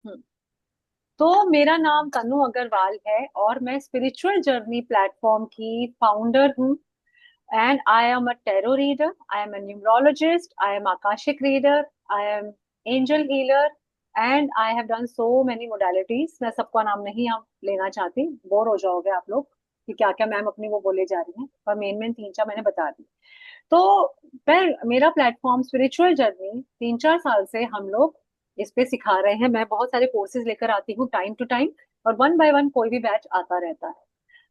हम्म, तो मेरा नाम तनु अग्रवाल है और मैं स्पिरिचुअल जर्नी प्लेटफॉर्म की फाउंडर हूँ। And I am a tarot reader, I am a numerologist, I am Akashic reader, I am angel healer, and I have done so many modalities. मैं सबका नाम नहीं आप लेना चाहती, बोर हो जाओगे आप लोग कि क्या क्या मैम अपनी वो बोले जा रही हैं, पर मेन मेन तीन चार मैंने बता दी। तो मैं मेरा प्लेटफॉर्म स्पिरिचुअल जर्नी 3-4 साल से हम लोग इस पे सिखा रहे हैं। मैं बहुत सारे कोर्सेज लेकर आती हूँ टाइम टू टाइम, और वन बाय वन कोई भी बैच आता रहता है।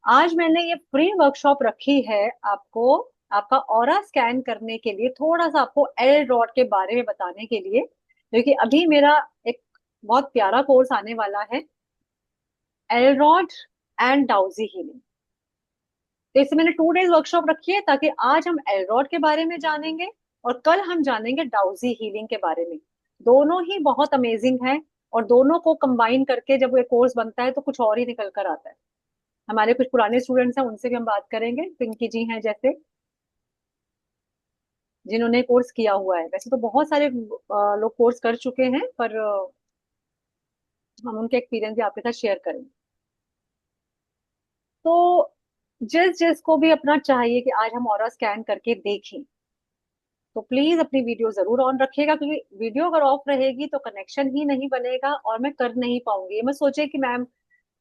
आज मैंने ये फ्री वर्कशॉप रखी है आपको, आपका ऑरा स्कैन करने के लिए, थोड़ा सा आपको एल रॉड के बारे में बताने के लिए, क्योंकि अभी मेरा एक बहुत प्यारा कोर्स आने वाला है, एल रॉड एंड डाउजी हीलिंग। तो इससे मैंने 2 डेज वर्कशॉप रखी है ताकि आज हम एलरॉड के बारे में जानेंगे और कल हम जानेंगे डाउजी हीलिंग के बारे में। दोनों ही बहुत अमेजिंग है, और दोनों को कंबाइन करके जब ये कोर्स बनता है तो कुछ और ही निकल कर आता है। हमारे कुछ पुराने स्टूडेंट्स हैं, उनसे भी हम बात करेंगे, पिंकी जी हैं जैसे, जिन्होंने कोर्स किया हुआ है। वैसे तो बहुत सारे लोग कोर्स कर चुके हैं, पर हम उनके एक्सपीरियंस भी आपके साथ शेयर करेंगे। तो जिस जिसको भी अपना चाहिए कि आज हम ऑरा स्कैन करके देखें, तो प्लीज अपनी वीडियो जरूर ऑन रखिएगा, क्योंकि वीडियो अगर ऑफ रहेगी तो कनेक्शन ही नहीं बनेगा और मैं कर नहीं पाऊंगी। ये मैं सोचे कि मैम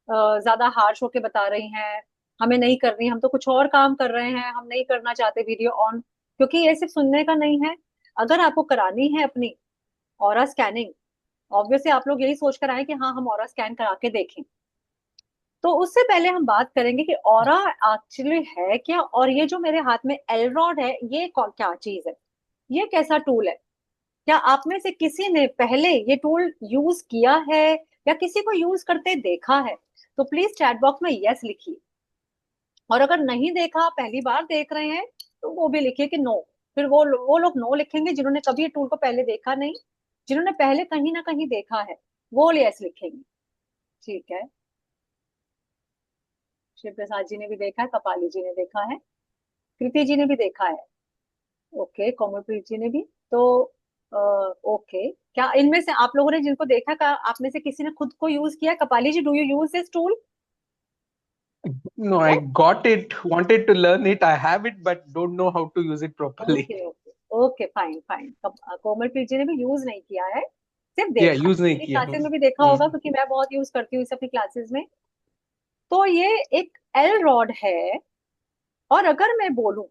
ज्यादा हार्श होके बता रही हैं, हमें नहीं करनी, हम तो कुछ और काम कर रहे हैं, हम नहीं करना चाहते वीडियो ऑन। क्योंकि ये सिर्फ सुनने का नहीं है, अगर आपको करानी है अपनी ऑरा स्कैनिंग, ऑब्वियसली आप लोग यही सोच कर आए कि हाँ हम ऑरा स्कैन करा के देखें। तो उससे पहले हम बात करेंगे कि ऑरा एक्चुअली है क्या, और ये जो मेरे हाथ में एलरॉड है ये क्या चीज है, ये कैसा टूल है। क्या आप में से किसी ने पहले ये टूल यूज किया है या किसी को यूज करते देखा है? तो प्लीज चैट बॉक्स में यस लिखिए। और अगर नहीं देखा, पहली बार देख रहे हैं, तो वो भी लिखिए कि नो। फिर वो लोग नो लिखेंगे जिन्होंने कभी ये टूल को पहले देखा नहीं। जिन्होंने पहले कहीं ना कहीं देखा है वो यस लिखेंगे। ठीक है, शिव प्रसाद जी ने भी देखा है, कपाली जी ने देखा है, कृति जी ने भी देखा है, ओके, कोमलप्रीत जी ने भी। तो ओके, क्या इनमें से आप लोगों ने जिनको देखा का आप में से किसी ने खुद को यूज किया? Kapali ji, do you use this tool? No, I got it, wanted to learn it. I have it, but don't know how to use it properly. Okay okay okay, fine fine. Komalpreet ji ने भी यूज नहीं किया है, सिर्फ Yeah, देखा है। use नहीं मेरी किया क्लासेस हूँ। में भी देखा होगा, क्योंकि मैं बहुत यूज करती हूँ इसे अपनी क्लासेस में। तो ये एक एल रॉड है, और अगर मैं बोलूं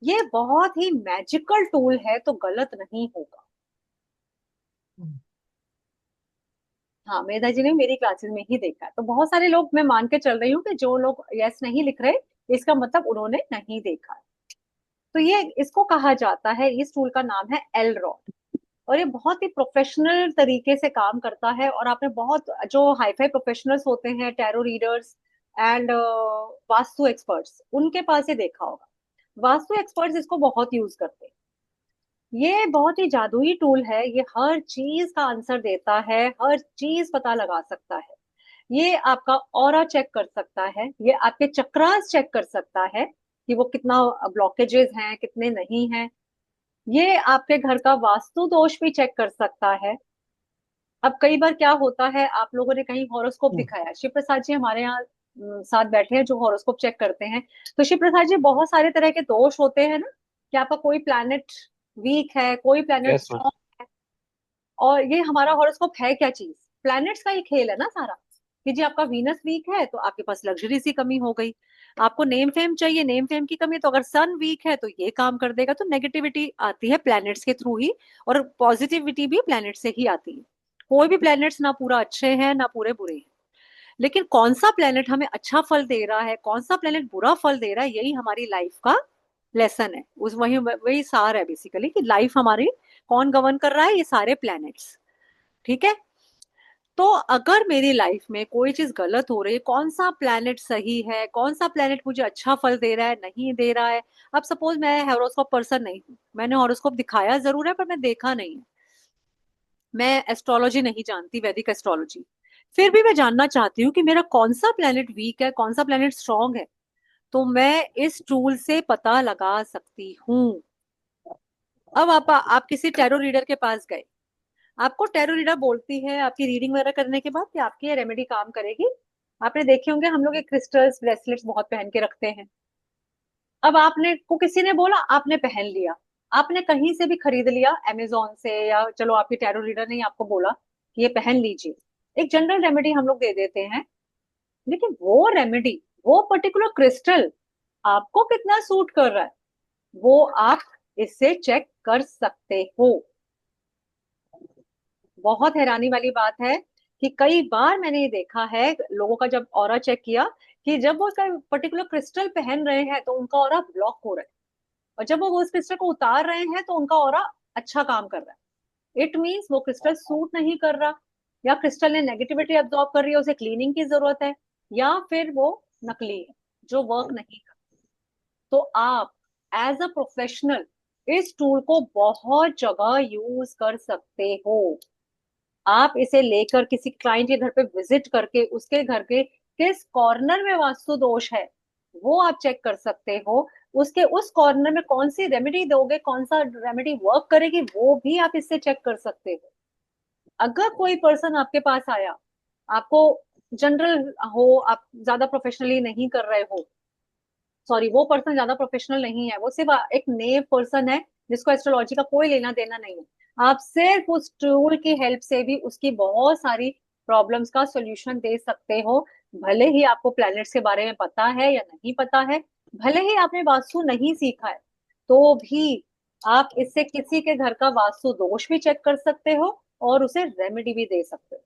ये बहुत ही मैजिकल टूल है तो गलत नहीं होगा। हाँ, मेधा जी ने मेरी क्लासेस में ही देखा है। तो बहुत सारे लोग, मैं मान के चल रही हूँ कि जो लोग यस नहीं लिख रहे, इसका मतलब उन्होंने नहीं देखा है। तो ये इसको कहा जाता है, इस टूल का नाम है एल रॉड। और ये बहुत ही प्रोफेशनल तरीके से काम करता है, और आपने बहुत जो हाईफाई प्रोफेशनल्स होते हैं, tarot readers and vastu experts, उनके पास ये देखा होगा। वास्तु एक्सपर्ट्स इसको बहुत यूज करते हैं। ये बहुत ही जादुई टूल है, ये हर चीज का आंसर देता है, हर चीज पता लगा सकता है। ये आपका ऑरा चेक कर सकता है, ये आपके चक्रास चेक कर सकता है कि वो कितना ब्लॉकेजेस हैं, कितने नहीं हैं। ये आपके घर का वास्तु दोष भी चेक कर सकता है। अब कई बार क्या होता है, आप लोगों ने कहीं हॉरोस्कोप दिखाया, शिव प्रसाद जी हमारे यहाँ साथ बैठे हैं जो हॉरोस्कोप चेक करते हैं। तो शिव प्रसाद जी, बहुत सारे तरह के दोष होते हैं ना, कि आपका कोई प्लैनेट वीक है, कोई प्लैनेट Yes, ma'am. स्ट्रॉन्ग है। और ये हमारा हॉरोस्कोप है क्या चीज? प्लैनेट्स का ही खेल है ना सारा। कि जी आपका वीनस वीक है तो आपके पास लग्जरी सी कमी हो गई। आपको नेम फेम चाहिए, नेम फेम की कमी है, तो अगर सन वीक है तो ये काम कर देगा। तो नेगेटिविटी आती है प्लैनेट्स के थ्रू ही, और पॉजिटिविटी भी प्लैनेट से ही आती है। कोई भी प्लैनेट्स ना पूरा अच्छे हैं ना पूरे बुरे हैं। लेकिन कौन सा प्लेनेट हमें अच्छा फल दे रहा है, कौन सा प्लेनेट बुरा फल दे रहा है, यही हमारी लाइफ का लेसन है। उस वही वही सार है बेसिकली, कि लाइफ हमारी कौन गवर्न कर रहा है, ये सारे प्लैनेट्स। ठीक है। तो अगर मेरी लाइफ में कोई चीज गलत हो रही है, कौन सा प्लैनेट सही है, कौन सा प्लैनेट मुझे अच्छा फल दे रहा है, नहीं दे रहा है। अब सपोज मैं हॉरोस्कोप पर्सन नहीं हूँ, मैंने हॉरोस्कोप दिखाया जरूर है पर मैं देखा नहीं है, मैं एस्ट्रोलॉजी नहीं जानती, वैदिक एस्ट्रोलॉजी। फिर भी मैं जानना चाहती हूँ कि मेरा कौन सा प्लेनेट वीक है, कौन सा प्लेनेट स्ट्रांग है। तो मैं इस टूल से पता लगा सकती हूँ। अब आप किसी टैरो रीडर के पास गए, आपको टैरो रीडर बोलती है आपकी रीडिंग वगैरह करने के बाद कि आपकी ये रेमेडी काम करेगी। आपने देखे होंगे हम लोग ये क्रिस्टल्स ब्रेसलेट्स बहुत पहन के रखते हैं। अब आपने को किसी ने बोला, आपने पहन लिया, आपने कहीं से भी खरीद लिया अमेजोन से, या चलो आपकी टैरो रीडर ने ही आपको बोला कि ये पहन लीजिए, एक जनरल रेमेडी हम लोग दे देते हैं। लेकिन वो रेमेडी, वो पर्टिकुलर क्रिस्टल आपको कितना सूट कर रहा है, वो आप इससे चेक कर सकते हो। बहुत हैरानी वाली बात है कि कई बार मैंने ये देखा है लोगों का, जब ऑरा चेक किया, कि जब वो पर्टिकुलर क्रिस्टल पहन रहे हैं तो उनका ऑरा ब्लॉक हो रहा है, और जब वो उस क्रिस्टल को उतार रहे हैं तो उनका ऑरा अच्छा काम कर रहा है। इट मीन्स वो क्रिस्टल सूट नहीं कर रहा, या क्रिस्टल ने नेगेटिविटी अब्सॉर्ब कर रही है, उसे क्लीनिंग की जरूरत है, या फिर वो नकली है जो वर्क नहीं कर। तो आप एज अ प्रोफेशनल इस टूल को बहुत जगह यूज कर सकते हो। आप इसे लेकर किसी क्लाइंट के घर पे विजिट करके उसके घर के किस कॉर्नर में वास्तु दोष है वो आप चेक कर सकते हो। उसके उस कॉर्नर में कौन सी रेमेडी दोगे, कौन सा रेमेडी वर्क करेगी, वो भी आप इससे चेक कर सकते हो। अगर कोई पर्सन आपके पास आया, आपको जनरल हो, आप ज्यादा प्रोफेशनली नहीं कर रहे हो, सॉरी वो पर्सन ज्यादा प्रोफेशनल नहीं है, वो सिर्फ एक नेव पर्सन है जिसको एस्ट्रोलॉजी का कोई लेना देना नहीं है, आप सिर्फ उस टूल की हेल्प से भी उसकी बहुत सारी प्रॉब्लम्स का सॉल्यूशन दे सकते हो। भले ही आपको प्लैनेट्स के बारे में पता है या नहीं पता है, भले ही आपने वास्तु नहीं सीखा है, तो भी आप इससे किसी के घर का वास्तु दोष भी चेक कर सकते हो और उसे रेमेडी भी दे सकते हो।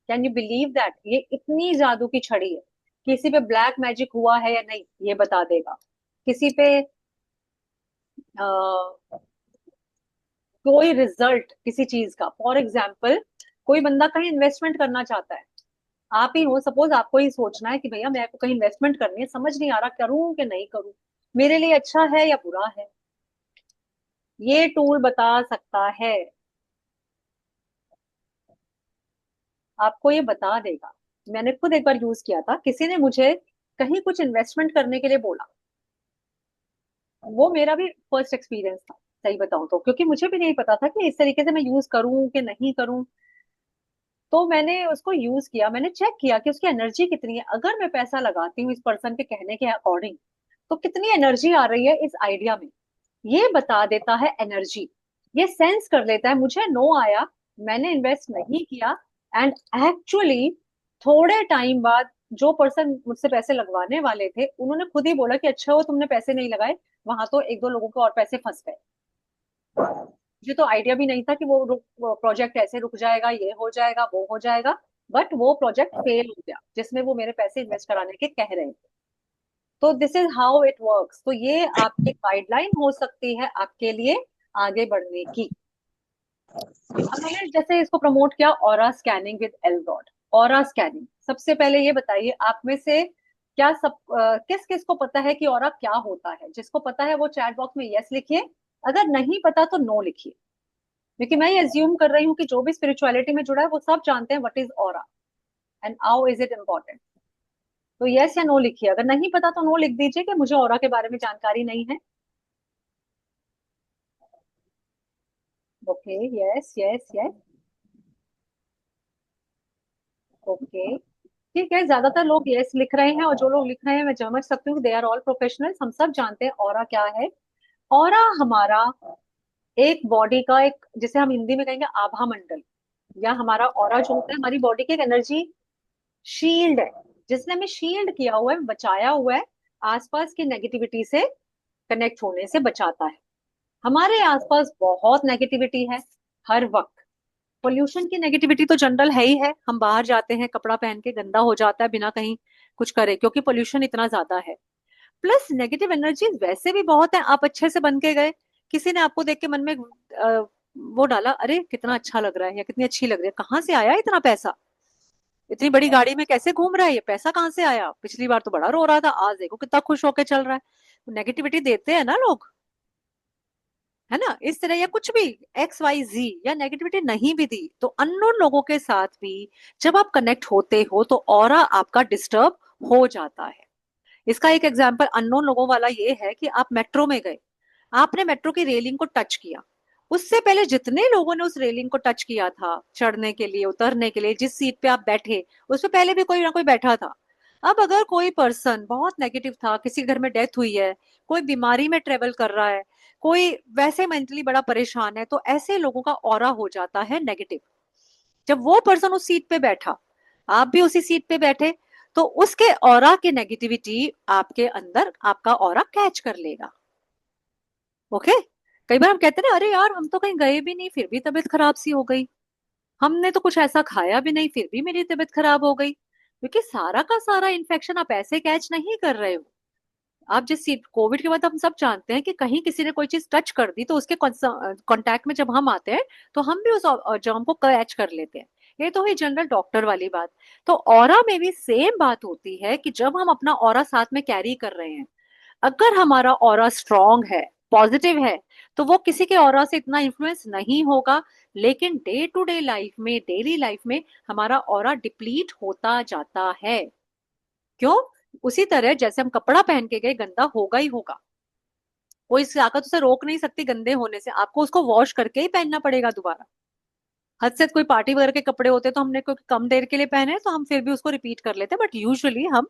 कैन यू बिलीव दैट, ये इतनी जादू की छड़ी है। किसी पे ब्लैक मैजिक हुआ है या नहीं ये बता देगा, किसी पे कोई रिजल्ट किसी चीज का, फॉर एग्जाम्पल कोई बंदा कहीं इन्वेस्टमेंट करना चाहता है, आप ही हो सपोज, आपको ही सोचना है कि भैया मेरे को कहीं इन्वेस्टमेंट करनी है, समझ नहीं आ रहा करूं कि नहीं करूं, मेरे लिए अच्छा है या बुरा है, ये टूल बता सकता है, आपको ये बता देगा। मैंने खुद एक बार यूज किया था, किसी ने मुझे कहीं कुछ इन्वेस्टमेंट करने के लिए बोला, वो मेरा भी फर्स्ट एक्सपीरियंस था सही बताऊं तो, क्योंकि मुझे भी नहीं पता था कि इस तरीके से मैं यूज करूं कि नहीं करूं। तो मैंने उसको यूज किया, मैंने चेक किया कि उसकी एनर्जी कितनी है, अगर मैं पैसा लगाती हूँ इस पर्सन के कहने के अकॉर्डिंग तो कितनी एनर्जी आ रही है इस आइडिया में, ये बता देता है एनर्जी। ये सेंस कर लेता है, मुझे नो आया, मैंने इन्वेस्ट नहीं किया, एंड एक्चुअली थोड़े टाइम बाद जो पर्सन मुझसे पैसे लगवाने वाले थे उन्होंने खुद ही बोला कि अच्छा हो तुमने पैसे नहीं लगाए, वहां तो एक दो लोगों के और पैसे फंस गए। मुझे तो आइडिया भी नहीं था कि वो प्रोजेक्ट ऐसे रुक जाएगा, ये हो जाएगा वो हो जाएगा, बट वो प्रोजेक्ट फेल हो गया जिसमें वो मेरे पैसे इन्वेस्ट कराने के कह रहे थे। तो this is how it works. तो ये आपकी गाइडलाइन हो सकती है आपके लिए आगे बढ़ने की। अब मैंने जैसे इसको प्रमोट किया, aura scanning with Elrod. Aura scanning, सबसे पहले ये बताइए आप में से क्या सब किस किस को पता है कि ऑरा क्या होता है? जिसको पता है वो चैट बॉक्स में यस लिखिए, अगर नहीं पता तो नो लिखिए, क्योंकि मैं ये अज्यूम कर रही हूँ कि जो भी स्पिरिचुअलिटी में जुड़ा है वो सब जानते हैं what is aura and how is it important. तो यस या नो लिखिए, अगर नहीं पता तो नो लिख दीजिए कि मुझे ऑरा के बारे में जानकारी नहीं है। Okay, yes yes yes, okay, ठीक है, ज्यादातर लोग यस लिख रहे हैं, और जो लोग लिख रहे हैं मैं समझ सकती हूँ दे आर ऑल प्रोफेशनल्स, हम सब जानते हैं ऑरा क्या है। ऑरा हमारा एक बॉडी का एक, जिसे हम हिंदी में कहेंगे आभा मंडल, या हमारा ऑरा जो होता है हमारी बॉडी की एक एनर्जी शील्ड है, जिसने हमें शील्ड किया हुआ है, बचाया हुआ है, आसपास की नेगेटिविटी से कनेक्ट होने से बचाता है। हमारे आसपास बहुत नेगेटिविटी है हर वक्त। पोल्यूशन की नेगेटिविटी तो जनरल है ही है, हम बाहर जाते हैं कपड़ा पहन के गंदा हो जाता है बिना कहीं कुछ करे, क्योंकि पोल्यूशन इतना ज्यादा है। प्लस नेगेटिव एनर्जी वैसे भी बहुत है, आप अच्छे से बन के गए, किसी ने आपको देख के मन में वो डाला, अरे कितना अच्छा लग रहा है या कितनी अच्छी लग रही है, कहाँ से आया इतना पैसा, इतनी बड़ी गाड़ी में कैसे घूम रहा है, ये पैसा कहाँ से आया, पिछली बार तो बड़ा रो रहा था आज देखो कितना खुश होके चल रहा है। नेगेटिविटी देते हैं ना लोग, है ना, इस तरह, या कुछ भी एक्स वाई जी, या नेगेटिविटी नहीं भी दी तो अननोन लोगों के साथ भी जब आप कनेक्ट होते हो तो ऑरा आपका डिस्टर्ब हो जाता है। इसका एक एग्जाम्पल अननोन लोगों वाला ये है कि आप मेट्रो में गए, आपने मेट्रो की रेलिंग को टच किया, उससे पहले जितने लोगों ने उस रेलिंग को टच किया था चढ़ने के लिए, उतरने के लिए, जिस सीट पे आप बैठे, उस पे पहले भी कोई ना कोई बैठा था। अब अगर कोई पर्सन बहुत नेगेटिव था, किसी के घर में डेथ हुई है, कोई बीमारी में ट्रेवल कर रहा है, कोई वैसे मेंटली बड़ा परेशान है, तो ऐसे लोगों का ऑरा हो जाता है नेगेटिव। जब वो पर्सन उस सीट पे बैठा, आप भी उसी सीट पे बैठे, तो उसके ऑरा की नेगेटिविटी आपके अंदर आपका ऑरा कैच कर लेगा। ओके। कई बार हम कहते हैं ना, अरे यार हम तो कहीं गए भी नहीं फिर भी तबीयत खराब सी हो गई, हमने तो कुछ ऐसा खाया भी नहीं फिर भी मेरी तबीयत खराब हो गई, क्योंकि सारा का सारा इन्फेक्शन आप ऐसे कैच नहीं कर रहे हो। आप जिस सीट कोविड के बाद हम सब जानते हैं कि कहीं किसी ने कोई चीज टच कर दी तो उसके कांटेक्ट में जब हम आते हैं तो हम भी उस जर्म को कैच कर लेते हैं। ये तो है जनरल डॉक्टर वाली बात। तो ऑरा में भी सेम बात होती है कि जब हम अपना ऑरा साथ में कैरी कर रहे हैं, अगर हमारा ऑरा स्ट्रांग है, पॉजिटिव है, तो वो किसी के ऑरा से इतना इन्फ्लुएंस नहीं होगा। लेकिन डे टू डे लाइफ में, डेली लाइफ में हमारा ऑरा डिप्लीट होता जाता है। क्यों? उसी तरह जैसे हम कपड़ा पहन के गए, गंदा होगा ही होगा, कोई ताकत उसे रोक नहीं सकती गंदे होने से, आपको उसको वॉश करके ही पहनना पड़ेगा दोबारा। हद से कोई पार्टी वगैरह के कपड़े होते तो हमने कोई कम देर के लिए पहने तो हम फिर भी उसको रिपीट कर लेते, बट यूजुअली हम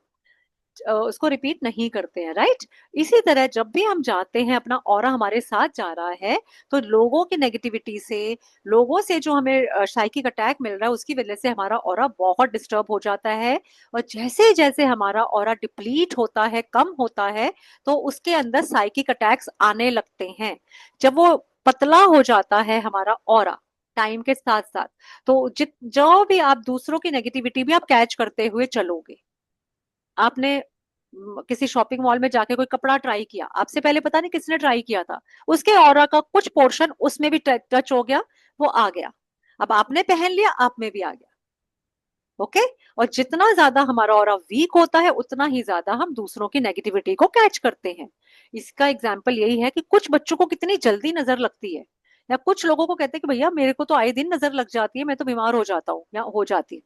उसको रिपीट नहीं करते हैं, राइट। इसी तरह जब भी हम जाते हैं, अपना ऑरा हमारे साथ जा रहा है, तो लोगों की नेगेटिविटी से, लोगों से जो हमें साइकिक अटैक मिल रहा है उसकी वजह से हमारा ऑरा बहुत डिस्टर्ब हो जाता है। और जैसे जैसे हमारा ऑरा डिप्लीट होता है, कम होता है, तो उसके अंदर साइकिक अटैक्स आने लगते हैं। जब वो पतला हो जाता है हमारा ऑरा टाइम के साथ साथ, तो जित जो भी आप दूसरों की नेगेटिविटी भी आप कैच करते हुए चलोगे। आपने किसी शॉपिंग मॉल में जाके कोई कपड़ा ट्राई किया, आपसे पहले पता नहीं किसने ट्राई किया था, उसके ऑरा का कुछ पोर्शन उसमें भी टच हो गया, वो आ गया, अब आपने पहन लिया, आप में भी आ गया। ओके। और जितना ज्यादा हमारा ऑरा वीक होता है उतना ही ज्यादा हम दूसरों की नेगेटिविटी को कैच करते हैं। इसका एग्जाम्पल यही है कि कुछ बच्चों को कितनी जल्दी नजर लगती है, या कुछ लोगों को कहते हैं कि भैया मेरे को तो आए दिन नजर लग जाती है, मैं तो बीमार हो जाता हूँ या हो जाती हूँ।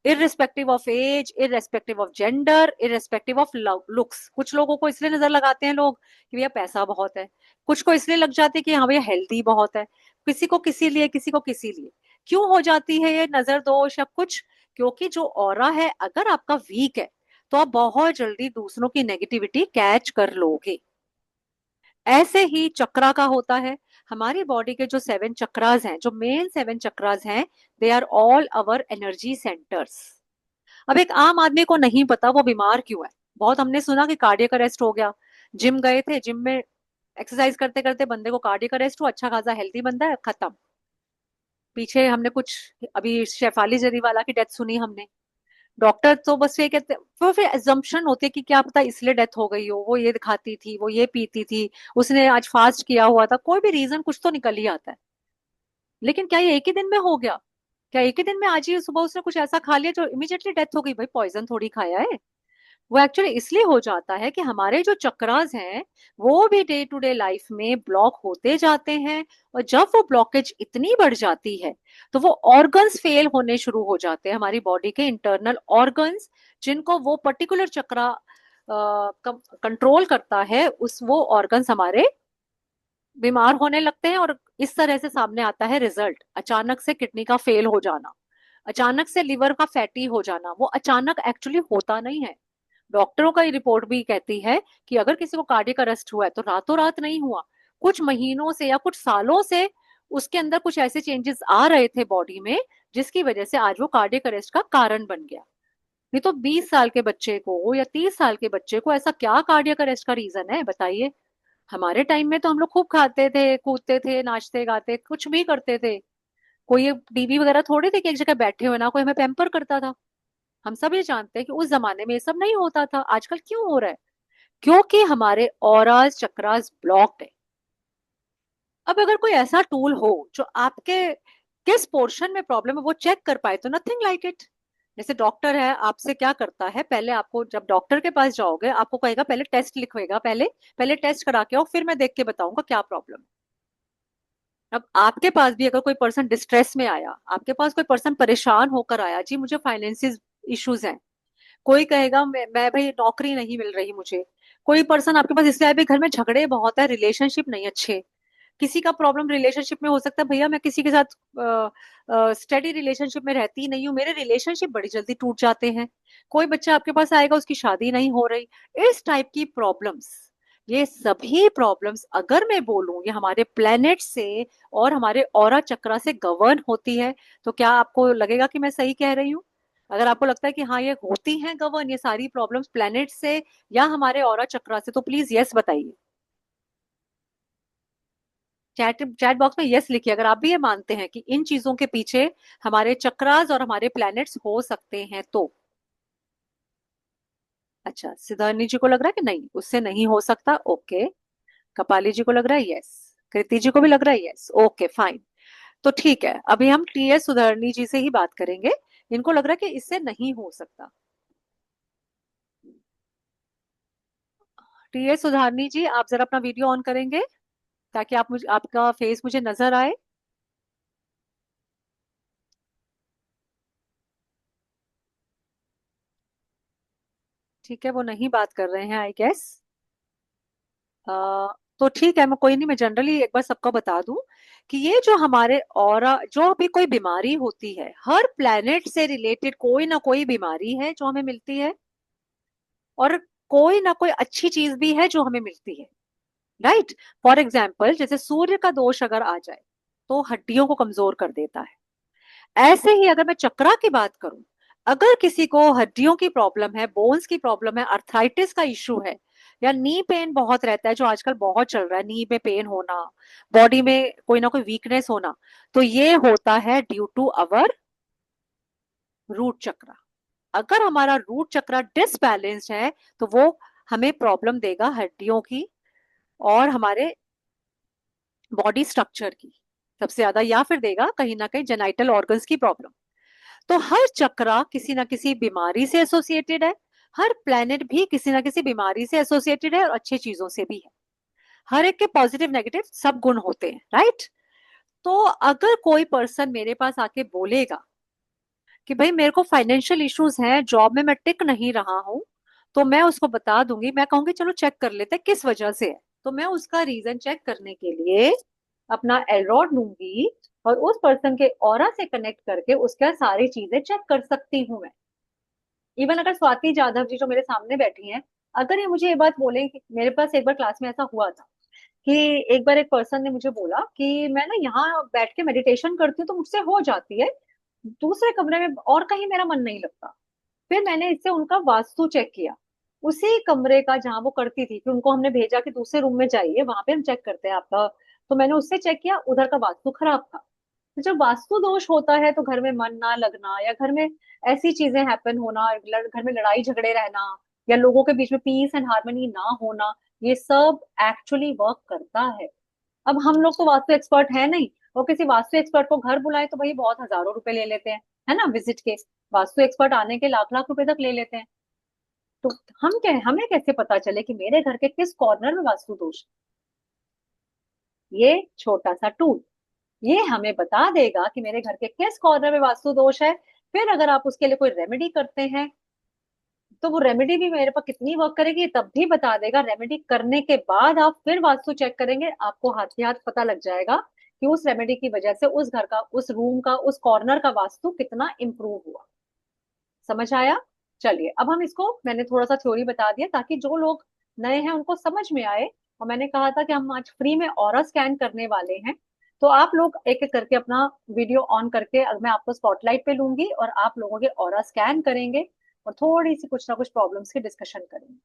Irrespective of age, irrespective of gender, irrespective of looks. कुछ लोगों को इसलिए नजर लगाते हैं लोग कि भैया पैसा बहुत है, कुछ को इसलिए लग जाती है कि हाँ भैया हेल्दी बहुत है, किसी को किसी लिए, किसी को किसी लिए। क्यों हो जाती है ये नजर दोष या कुछ? क्योंकि जो ऑरा है अगर आपका वीक है, तो आप बहुत जल्दी दूसरों की नेगेटिविटी कैच कर लोगे। ऐसे ही चक्रा का होता है। हमारी बॉडी के जो 7 चक्रास हैं, जो मेन 7 चक्रास हैं, they are all our energy centres. अब एक आम आदमी को नहीं पता वो बीमार क्यों है। बहुत हमने सुना कि कार्डियक अरेस्ट हो गया, जिम गए थे, जिम में एक्सरसाइज करते करते बंदे को कार्डियक अरेस्ट हुआ, अच्छा खासा हेल्दी बंदा है, खत्म। पीछे हमने कुछ अभी शेफाली जरीवाला की डेथ सुनी हमने। डॉक्टर तो बस ये कहते, वो फिर एजम्पशन होती है कि क्या पता इसलिए डेथ हो गई हो, वो ये खाती थी, वो ये पीती थी, उसने आज फास्ट किया हुआ था, कोई भी रीजन कुछ तो निकल ही आता है। लेकिन क्या ये एक ही दिन में हो गया? क्या एक ही दिन में आज ही सुबह उसने कुछ ऐसा खा लिया जो इमीडिएटली डेथ हो गई? भाई पॉइजन थोड़ी खाया है। वो एक्चुअली इसलिए हो जाता है कि हमारे जो चक्रास हैं वो भी डे टू डे लाइफ में ब्लॉक होते जाते हैं। और जब वो ब्लॉकेज इतनी बढ़ जाती है तो वो ऑर्गन्स फेल होने शुरू हो जाते हैं, हमारी बॉडी के इंटरनल ऑर्गन्स, जिनको वो पर्टिकुलर चक्रा कंट्रोल करता है, उस वो ऑर्गन्स हमारे बीमार होने लगते हैं। और इस तरह से सामने आता है रिजल्ट, अचानक से किडनी का फेल हो जाना, अचानक से लिवर का फैटी हो जाना। वो अचानक एक्चुअली होता नहीं है। डॉक्टरों का रिपोर्ट भी कहती है कि अगर किसी को कार्डियक अरेस्ट हुआ है तो रातों रात नहीं हुआ, कुछ महीनों से या कुछ सालों से उसके अंदर कुछ ऐसे चेंजेस आ रहे थे बॉडी में, जिसकी वजह से आज वो कार्डियक अरेस्ट का कारण बन गया। नहीं तो 20 साल के बच्चे को या 30 साल के बच्चे को ऐसा क्या कार्डियक अरेस्ट का रीजन है, बताइए। हमारे टाइम में तो हम लोग खूब खाते थे, कूदते थे, नाचते गाते कुछ भी करते थे। कोई ये टीवी वगैरह थोड़ी थे कि एक जगह बैठे हुए, ना कोई हमें पैम्पर करता था। हम सब ये जानते हैं कि उस जमाने में ये सब नहीं होता था। आजकल क्यों हो रहा है? क्योंकि हमारे ऑराज चक्रास ब्लॉक्ड है। अब अगर कोई ऐसा टूल हो जो आपके किस पोर्शन में प्रॉब्लम है वो चेक कर पाए, तो नथिंग लाइक इट। जैसे डॉक्टर है, आपसे क्या करता है, पहले आपको जब डॉक्टर के पास जाओगे आपको कहेगा पहले टेस्ट लिखवाएगा, पहले पहले टेस्ट करा के आओ, फिर मैं देख के बताऊंगा क्या प्रॉब्लम है। अब आपके पास भी अगर कोई पर्सन डिस्ट्रेस में आया, आपके पास कोई पर्सन परेशान होकर आया, जी मुझे फाइनेंसिस इश्यूज हैं, कोई कहेगा मैं भाई नौकरी नहीं मिल रही मुझे, कोई पर्सन आपके पास इसलिए आए भाई घर में झगड़े बहुत है, रिलेशनशिप नहीं अच्छे, किसी का प्रॉब्लम रिलेशनशिप में हो सकता है, भैया मैं किसी के साथ स्टडी रिलेशनशिप में रहती नहीं हूँ, मेरे रिलेशनशिप बड़ी जल्दी टूट जाते हैं। कोई बच्चा आपके पास आएगा, उसकी शादी नहीं हो रही। इस टाइप की प्रॉब्लम्स, ये सभी प्रॉब्लम्स अगर मैं बोलूं ये हमारे प्लेनेट से और हमारे ऑरा चक्रा से गवर्न होती है। तो क्या आपको लगेगा कि मैं सही कह रही हूँ? अगर आपको लगता है कि हाँ ये होती हैं गवर्न, ये सारी प्रॉब्लम्स प्लेनेट से या हमारे ऑरा चक्रा से, तो प्लीज यस बताइए। चैट चैट बॉक्स में यस लिखिए अगर आप भी ये मानते हैं कि इन चीजों के पीछे हमारे चक्रास और हमारे प्लैनेट्स हो सकते हैं तो। अच्छा, सिद्धार्णी जी को लग रहा है कि नहीं, उससे नहीं हो सकता, ओके। कपाली जी को लग रहा है यस। कृति जी को भी लग रहा है यस, ओके फाइन। तो ठीक है, अभी हम टीएस सुधारनी जी से ही बात करेंगे। इनको लग रहा है कि इससे नहीं हो सकता। टीएस सुधारनी जी, आप जरा अपना वीडियो ऑन करेंगे ताकि आप मुझे, आपका फेस मुझे नजर आए। ठीक है, वो नहीं बात कर रहे हैं आई गेस। तो ठीक है, मैं कोई नहीं, मैं जनरली एक बार सबको बता दूं कि ये जो हमारे ऑरा, जो भी कोई बीमारी होती है, हर प्लेनेट से रिलेटेड कोई ना कोई बीमारी है जो हमें मिलती है, और कोई ना कोई अच्छी चीज भी है जो हमें मिलती है। राइट। फॉर एग्जाम्पल, जैसे सूर्य का दोष अगर आ जाए तो हड्डियों को कमजोर कर देता है। ऐसे ही अगर मैं चक्रा की बात करूं, अगर किसी को हड्डियों की प्रॉब्लम है, बोन्स की प्रॉब्लम है, अर्थराइटिस का इश्यू है, या नी पेन बहुत रहता है जो आजकल बहुत चल रहा है, नी में पेन होना, बॉडी में कोई ना कोई वीकनेस होना, तो ये होता है ड्यू टू अवर रूट चक्रा। अगर हमारा रूट चक्रा डिसबैलेंस्ड है तो वो हमें प्रॉब्लम देगा हड्डियों की और हमारे बॉडी स्ट्रक्चर की सबसे ज्यादा, या फिर देगा कहीं ना कहीं जेनाइटल ऑर्गन्स की प्रॉब्लम। तो हर चक्रा किसी ना किसी बीमारी से एसोसिएटेड है। हर प्लेनेट भी किसी ना किसी बीमारी से एसोसिएटेड है और अच्छी चीजों से भी है। हर एक के पॉजिटिव नेगेटिव सब गुण होते हैं, राइट। तो अगर कोई पर्सन मेरे पास आके बोलेगा कि भाई मेरे को फाइनेंशियल इश्यूज हैं, जॉब में मैं टिक नहीं रहा हूं, तो मैं उसको बता दूंगी, मैं कहूंगी चलो चेक कर लेते हैं किस वजह से है। तो मैं उसका रीजन चेक करने के लिए अपना एलरॉड लूंगी और उस पर्सन के ऑरा से कनेक्ट करके उसका सारी चीजें चेक कर सकती हूँ मैं। इवन अगर स्वाति जाधव जी जो मेरे सामने बैठी हैं, अगर ये मुझे ये बात बोले कि मेरे पास एक बार क्लास में ऐसा हुआ था कि एक बार एक पर्सन ने मुझे बोला कि मैं ना यहाँ बैठ के मेडिटेशन करती हूँ तो मुझसे हो जाती है, दूसरे कमरे में और कहीं मेरा मन नहीं लगता। फिर मैंने इससे उनका वास्तु चेक किया, उसी कमरे का जहां वो करती थी, कि उनको हमने भेजा कि दूसरे रूम में जाइए, वहां पे हम चेक करते हैं आपका। तो मैंने उससे चेक किया, उधर का वास्तु खराब था। तो जब वास्तु दोष होता है तो घर में मन ना लगना, या घर में ऐसी चीजें हैपन होना, घर में लड़ाई झगड़े रहना, या लोगों के बीच में पीस एंड हार्मनी ना होना, ये सब एक्चुअली वर्क करता है। अब हम लोग तो वास्तु एक्सपर्ट है नहीं, और किसी वास्तु एक्सपर्ट को घर बुलाए तो भाई बहुत हजारों रुपए ले लेते हैं, है ना, विजिट के। वास्तु एक्सपर्ट आने के लाख लाख रुपए तक ले लेते हैं। तो हमें कैसे पता चले कि मेरे घर के किस कॉर्नर में वास्तु दोष है? ये छोटा सा टूल ये हमें बता देगा कि मेरे घर के किस कॉर्नर में वास्तु दोष है। फिर अगर आप उसके लिए कोई रेमेडी करते हैं तो वो रेमेडी भी मेरे पास कितनी वर्क करेगी तब भी बता देगा। रेमेडी करने के बाद आप फिर वास्तु चेक करेंगे, आपको हाथ ही हाथ पता लग जाएगा कि उस रेमेडी की वजह से उस घर का, उस रूम का, उस कॉर्नर का वास्तु कितना इंप्रूव हुआ। समझ आया? चलिए, अब हम इसको, मैंने थोड़ा सा थ्योरी बता दिया ताकि जो लोग नए हैं उनको समझ में आए। और मैंने कहा था कि हम आज फ्री में ऑरा स्कैन करने वाले हैं। तो आप लोग एक एक करके अपना वीडियो ऑन करके, अब मैं आपको स्पॉटलाइट पे लूंगी और आप लोगों के ऑरा स्कैन करेंगे और थोड़ी सी कुछ ना कुछ प्रॉब्लम्स की डिस्कशन करेंगे।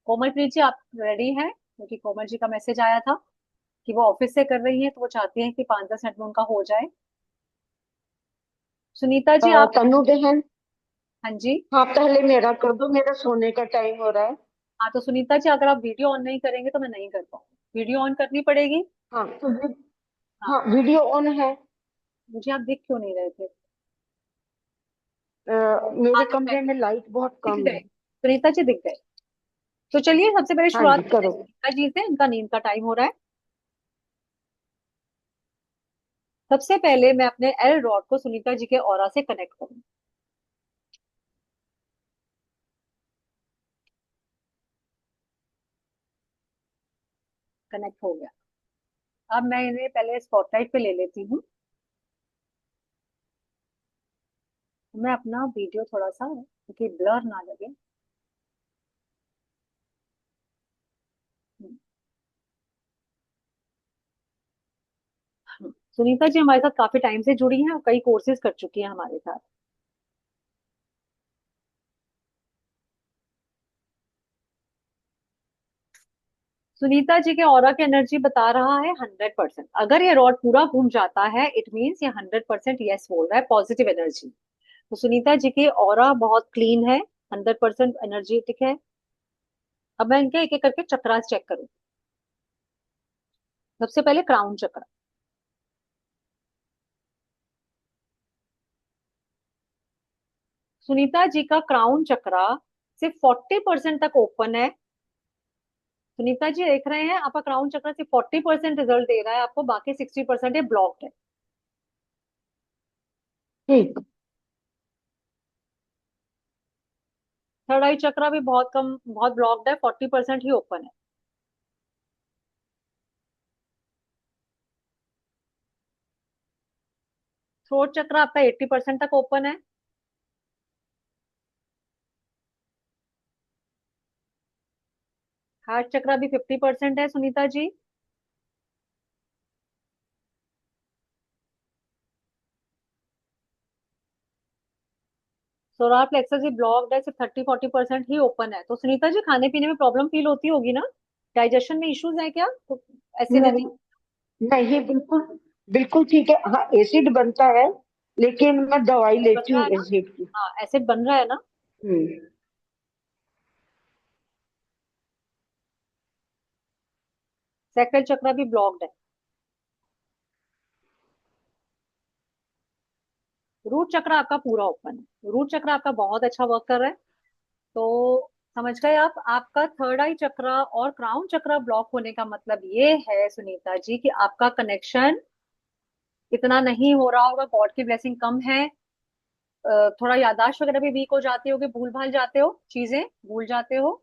कोमलप्रीत जी, आप रेडी हैं? क्योंकि कोमल जी का मैसेज आया था कि वो ऑफिस से कर रही है तो वो चाहती हैं कि 5-10 मिनट में उनका हो जाए। सुनीता जी आप? तनु बहन। हाँ जी। हाँ, पहले मेरा कर दो, मेरा सोने का टाइम हो रहा है। हाँ तो सुनीता जी, अगर आप वीडियो ऑन नहीं करेंगे तो मैं नहीं कर पाऊंगी, वीडियो ऑन करनी पड़ेगी। हाँ तो हाँ। हाँ, वीडियो ऑन है। मुझे आप दिख क्यों नहीं रहे थे? हाँ मेरे दिख गए, कमरे में लाइट बहुत दिख कम गए, है। सुनीता जी दिख गए। तो चलिए सबसे पहले हाँ शुरुआत जी, करते हैं करो। सुनीता जी से, इनका नींद का टाइम हो रहा है। सबसे पहले मैं अपने एल रॉड को सुनीता जी के ऑरा से कनेक्ट करूँ। कनेक्ट हो गया। अब मैं इन्हें पहले स्पॉटलाइट पे ले लेती हूँ। मैं अपना वीडियो थोड़ा सा, क्योंकि ब्लर ना लगे। सुनीता जी हमारे साथ काफी टाइम से जुड़ी हैं और कई कोर्सेज कर चुकी हैं हमारे साथ। सुनीता जी के ऑरा की एनर्जी बता रहा है 100%। अगर ये रॉड पूरा घूम जाता है इट मीन्स ये 100% यस बोल रहा है, पॉजिटिव एनर्जी। तो सुनीता जी की ऑरा बहुत क्लीन है, 100% एनर्जेटिक है। अब मैं इनके एक एक करके चक्रास चेक करूँ। सबसे पहले क्राउन चक्र। सुनीता जी का क्राउन चक्रा सिर्फ 40% तक ओपन है। सुनीता जी देख रहे हैं आपका क्राउन चक्र सिर्फ 40% रिजल्ट दे रहा है आपको, बाकी 60% ये ब्लॉक्ड है। ठीक। थर्ड आई चक्रा भी बहुत कम, बहुत ब्लॉक्ड है, 40% ही ओपन है। थ्रोट चक्र आपका 80% तक ओपन है। हार्ट चक्र भी 50% है सुनीता जी। सोलार प्लेक्सस भी ब्लॉक्ड है, सिर्फ 30-40% ही ओपन है। तो सुनीता जी खाने पीने में प्रॉब्लम फील होती होगी ना? डाइजेशन में इश्यूज है क्या? तो नहीं, एसिडिटी? नहीं, बिल्कुल, बिल्कुल ठीक है। हाँ, एसिड बनता है, लेकिन मैं दवाई बन लेती रहा हूँ है ना? एसिड की। हाँ एसिड बन रहा है ना? हम्म। सैक्रल चक्र भी ब्लॉक्ड है। रूट चक्र आपका पूरा ओपन है, रूट चक्र आपका बहुत अच्छा वर्क कर रहा है। तो समझ गए आप, आपका थर्ड आई चक्र और क्राउन चक्र ब्लॉक होने का मतलब ये है सुनीता जी कि आपका कनेक्शन इतना नहीं हो रहा होगा, गॉड की ब्लेसिंग कम है। थोड़ा याददाश्त वगैरह भी वीक हो जाती होगी, भूल भाल जाते हो, चीजें भूल जाते हो।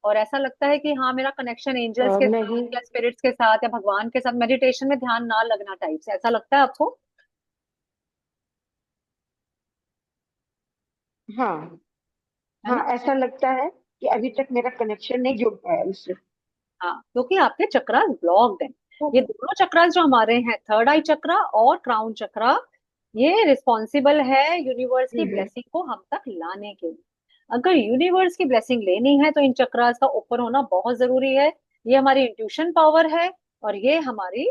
और ऐसा लगता है कि हाँ मेरा कनेक्शन एंजल्स के साथ नहीं। या स्पिरिट्स के साथ या भगवान के साथ, मेडिटेशन में ध्यान ना लगना टाइप से ऐसा लगता है आपको? हाँ, है हाँ, ना? ऐसा लगता है कि अभी तक मेरा कनेक्शन नहीं जुड़ पाया उससे। हाँ क्योंकि आपके चक्रास ब्लॉक्ड हैं। तो ये दोनों चक्रास जो हमारे हैं, थर्ड आई चक्रा और क्राउन चक्रा, ये रिस्पॉन्सिबल है यूनिवर्स की हम्म, ब्लेसिंग को हम तक लाने के लिए। अगर यूनिवर्स की ब्लेसिंग लेनी है तो इन चक्रास का ओपन होना बहुत जरूरी है। ये हमारी इंट्यूशन पावर है और ये हमारी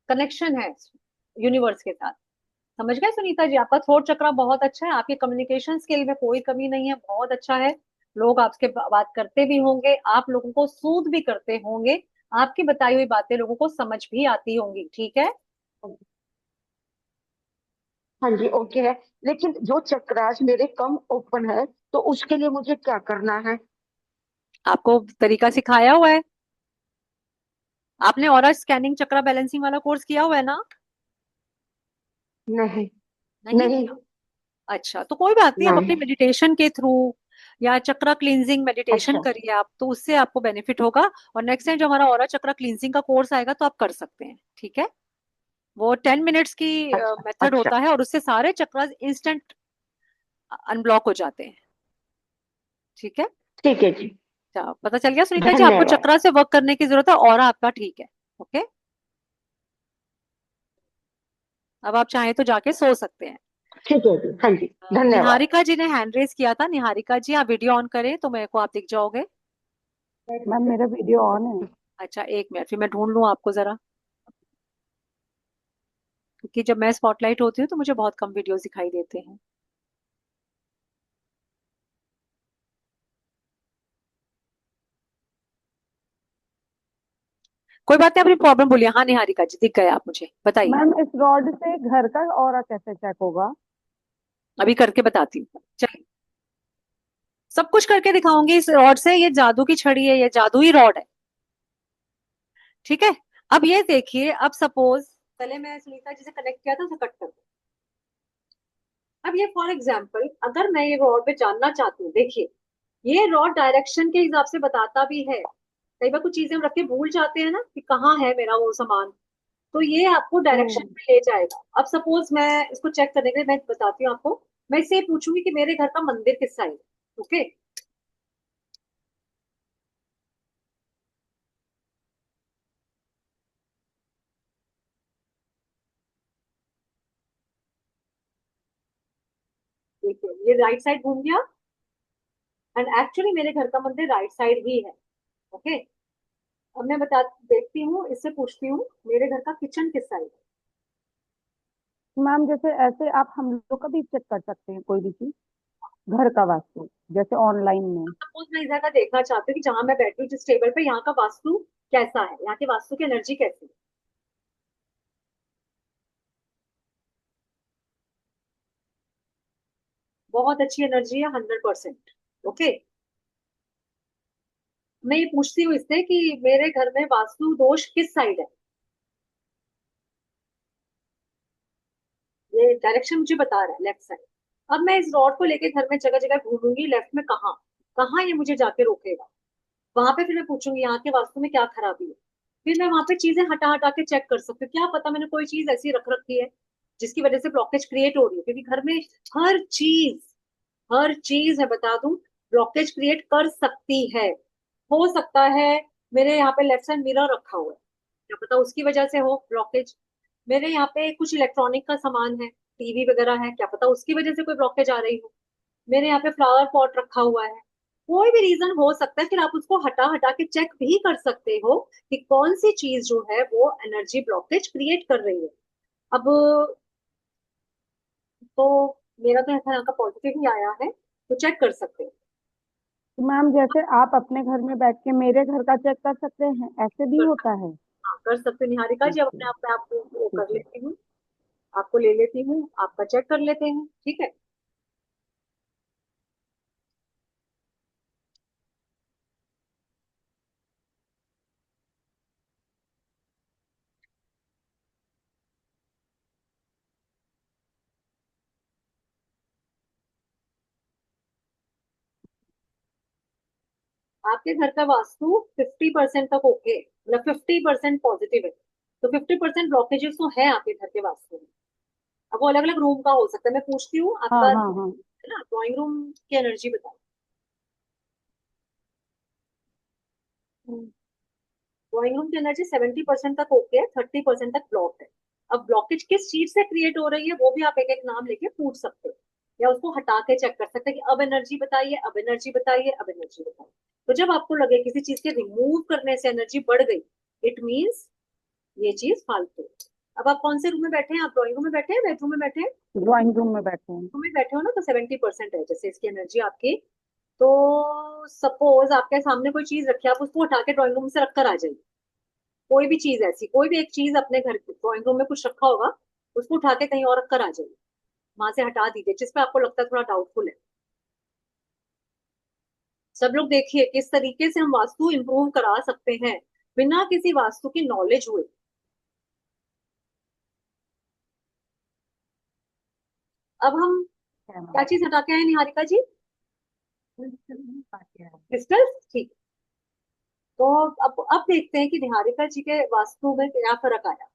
कनेक्शन है यूनिवर्स के साथ। समझ गए सुनीता जी? आपका थ्रोट चक्रा बहुत अच्छा है, आपकी कम्युनिकेशन स्किल में कोई कमी नहीं है, बहुत अच्छा है। लोग आपसे बात करते भी होंगे, आप लोगों को सूद भी करते होंगे, आपकी बताई हुई बातें लोगों को समझ भी आती होंगी, ठीक है? हाँ जी, ओके है। लेकिन जो चक्रास मेरे कम ओपन है, तो उसके लिए मुझे क्या करना है? आपको तरीका सिखाया हुआ है। आपने ऑरा स्कैनिंग चक्रा बैलेंसिंग वाला कोर्स किया हुआ है ना? नहीं, नहीं नहीं, किया? अच्छा तो कोई बात नहीं, आप अपनी नहीं। मेडिटेशन के थ्रू या चक्रा क्लींजिंग मेडिटेशन अच्छा, करिए आप, तो उससे आपको बेनिफिट होगा। और नेक्स्ट टाइम जो हमारा ऑरा चक्रा क्लींजिंग का कोर्स आएगा तो आप कर सकते हैं, ठीक है? वो 10 मिनट्स की अच्छा, मेथड अच्छा। होता है और उससे सारे चक्रास इंस्टेंट अनब्लॉक हो जाते हैं, ठीक है? ठीक है जी। अच्छा पता चल गया सुनीता जी, आपको धन्यवाद। चक्रा से वर्क करने की जरूरत है और आपका ठीक है। ओके, अब आप चाहें तो जाके सो सकते हैं। ठीक है जी, हाँ जी, धन्यवाद। निहारिका जी ने हैंड रेस किया था, निहारिका जी आप वीडियो ऑन करें तो मेरे को आप दिख जाओगे। मैम मेरा वीडियो ऑन है। अच्छा एक मिनट, फिर मैं ढूंढ लूँ आपको जरा, क्योंकि जब मैं स्पॉटलाइट होती हूँ तो मुझे बहुत कम वीडियोस दिखाई देते हैं। कोई बात नहीं, अपनी प्रॉब्लम बोलिए। हाँ निहारिका जी दिख गए आप, मुझे बताइए। मैम इस रॉड से घर का ऑरा कैसे चेक होगा? अभी करके बताती हूँ, चलिए। सब कुछ करके दिखाऊंगी इस रॉड से, ये जादू की छड़ी है, ये जादुई रॉड है, ठीक है? अब ये देखिए, अब सपोज पहले मैं सुनीता जी से कनेक्ट किया था, उसे कट कर दो। अब ये फॉर एग्जाम्पल अगर मैं ये रॉड पे जानना चाहती हूँ, देखिए ये रॉड डायरेक्शन के हिसाब से बताता भी है। कई बार कुछ चीजें हम रख के भूल जाते हैं ना कि कहाँ है मेरा वो सामान, तो ये आपको डायरेक्शन हम्म। में ले जाएगा। अब सपोज मैं इसको चेक करने के लिए मैं बताती हूँ आपको, मैं इससे पूछूंगी कि मेरे घर का मंदिर किस साइड है। ओके, देखिए ये राइट साइड घूम गया, एंड एक्चुअली मेरे घर का मंदिर राइट साइड ही है। ओके, अब मैं बता देखती हूँ, इससे पूछती हूँ मेरे घर का किचन किस साइड है। मैम जैसे ऐसे आप हम लोग का भी चेक कर सकते हैं कोई भी चीज, घर का वास्तु, जैसे ऑनलाइन में। सपोज मैं इस जगह देखना चाहती हूँ कि जहां मैं बैठी हूँ जिस टेबल पे, यहाँ का वास्तु कैसा है, यहाँ के वास्तु की एनर्जी कैसी है। बहुत अच्छी एनर्जी है, 100%। ओके, मैं ये पूछती हूँ इससे कि मेरे घर में वास्तु दोष किस साइड है। ये डायरेक्शन मुझे बता रहा है लेफ्ट साइड। अब मैं इस रॉड को लेके घर में जगह जगह घूमूंगी, लेफ्ट में कहाँ कहाँ ये मुझे जाके रोकेगा। वहां पे फिर मैं पूछूंगी यहाँ के वास्तु में क्या खराबी है। फिर मैं वहां पे चीजें हटा हटा के चेक कर सकती हूँ, क्या पता मैंने कोई चीज ऐसी रख रखी है जिसकी वजह से ब्लॉकेज क्रिएट हो रही है, क्योंकि घर में हर चीज हर चीज मैं बता दूं ब्लॉकेज क्रिएट कर सकती है। हो सकता है मेरे यहाँ पे लेफ्ट साइड मिरर रखा हुआ है, क्या पता उसकी वजह से हो ब्लॉकेज। मेरे यहाँ पे कुछ इलेक्ट्रॉनिक का सामान है, टीवी वगैरह है, क्या पता उसकी वजह से कोई ब्लॉकेज आ रही हो। मेरे यहाँ पे फ्लावर पॉट रखा हुआ है, कोई भी रीजन हो सकता है। फिर आप उसको हटा हटा के चेक भी कर सकते हो कि कौन सी चीज जो है वो एनर्जी ब्लॉकेज क्रिएट कर रही है। अब तो मेरा तो यहाँ का पॉजिटिव ही आया है, तो चेक कर सकते हो। तो मैम जैसे आप अपने घर में बैठ के मेरे घर का चेक कर सकते हैं, ऐसे भी कर होता है? हाँ, कर सकते हो निहारिका जी। अब ओके। अपने आप में आपको वो ठीक कर है। लेती हूँ, आपको ले लेती हूँ, आपका चेक कर लेते हैं, ठीक है। आपके घर का वास्तु 50% तक ओके, मतलब 50% पॉजिटिव है, तो 50% ब्लॉकेजेस तो है आपके घर के वास्तु में। अब वो अलग अलग रूम का हो सकता है, मैं पूछती हूँ हाँ आपका, हाँ हाँ। है ना, ड्राइंग रूम की एनर्जी बताओ। ड्राइंग रूम की एनर्जी 70% तक ओके है, 30% तक ब्लॉक है। अब ब्लॉकेज किस चीज से क्रिएट हो रही है वो भी आप एक एक नाम लेके पूछ सकते हो, या उसको हटा के चेक कर सकते हैं कि अब एनर्जी बताइए, अब एनर्जी बताइए, अब एनर्जी बताइए। तो जब आपको लगे किसी चीज के रिमूव करने से एनर्जी बढ़ गई, इट मीन्स ये चीज फालतू है। अब आप कौन से रूम में बैठे हैं, आप ड्राइंग रूम में बैठे हैं, बेडरूम में बैठे हैं? ड्राइंग रूम में बैठे हैं। रूम में बैठे हो ना, तो 70% है जैसे इसकी एनर्जी आपकी। तो सपोज आपके सामने कोई चीज रखी है, आप उसको उठा के ड्राइंग रूम से रखकर आ जाइए। कोई भी चीज ऐसी, कोई भी एक चीज अपने घर के ड्राइंग रूम में कुछ रखा होगा, उसको उठा के कहीं और रखकर आ जाइए, वहां से हटा दीजिए जिसपे आपको लगता है थोड़ा डाउटफुल है। सब लोग देखिए किस तरीके से हम वास्तु इंप्रूव करा सकते हैं बिना किसी वास्तु की नॉलेज हुए। अब हम क्या क्या मैम? चीज हटा के आए निहारिका जी? ठीक क्रिस्टल, ठीक। तो अब देखते हैं कि निहारिका जी के वास्तु में क्या फर्क आया।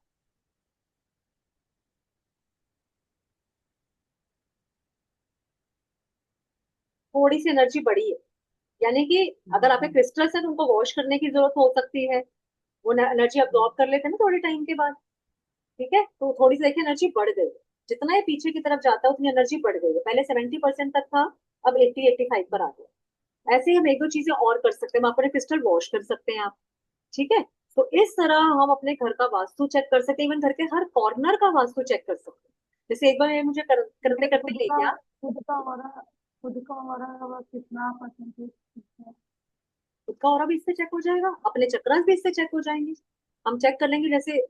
थोड़ी सी एनर्जी बढ़ी है, यानी कि अगर आपके क्रिस्टल्स है तो उनको वॉश करने की जरूरत हो सकती है, वो एनर्जी अब्जॉर्ब कर लेते हैं ना थोड़े टाइम के बाद। ठीक है, तो थोड़ी सी देखिए एनर्जी बढ़ गई है। जितना ये पीछे की तरफ जाता है उतनी एनर्जी बढ़ गई है, पहले 70% तक था, अब 80-85 पर आ गया। ऐसे ही हम एक दो चीजें और कर सकते हैं, हम अपने क्रिस्टल वॉश कर सकते हैं आप। ठीक है, तो इस तरह हम अपने घर का वास्तु चेक कर सकते हैं, इवन घर के हर कॉर्नर का वास्तु चेक कर सकते हैं। जैसे एक बार ये मुझे करते करते खुद ले का गया। खुद का ऑरा खुद का ऑरा वो कितना परसेंटेज है? खुद का ऑरा भी इससे चेक हो जाएगा, अपने चक्रास भी इससे चेक हो जाएंगे। हम चेक कर लेंगे, जैसे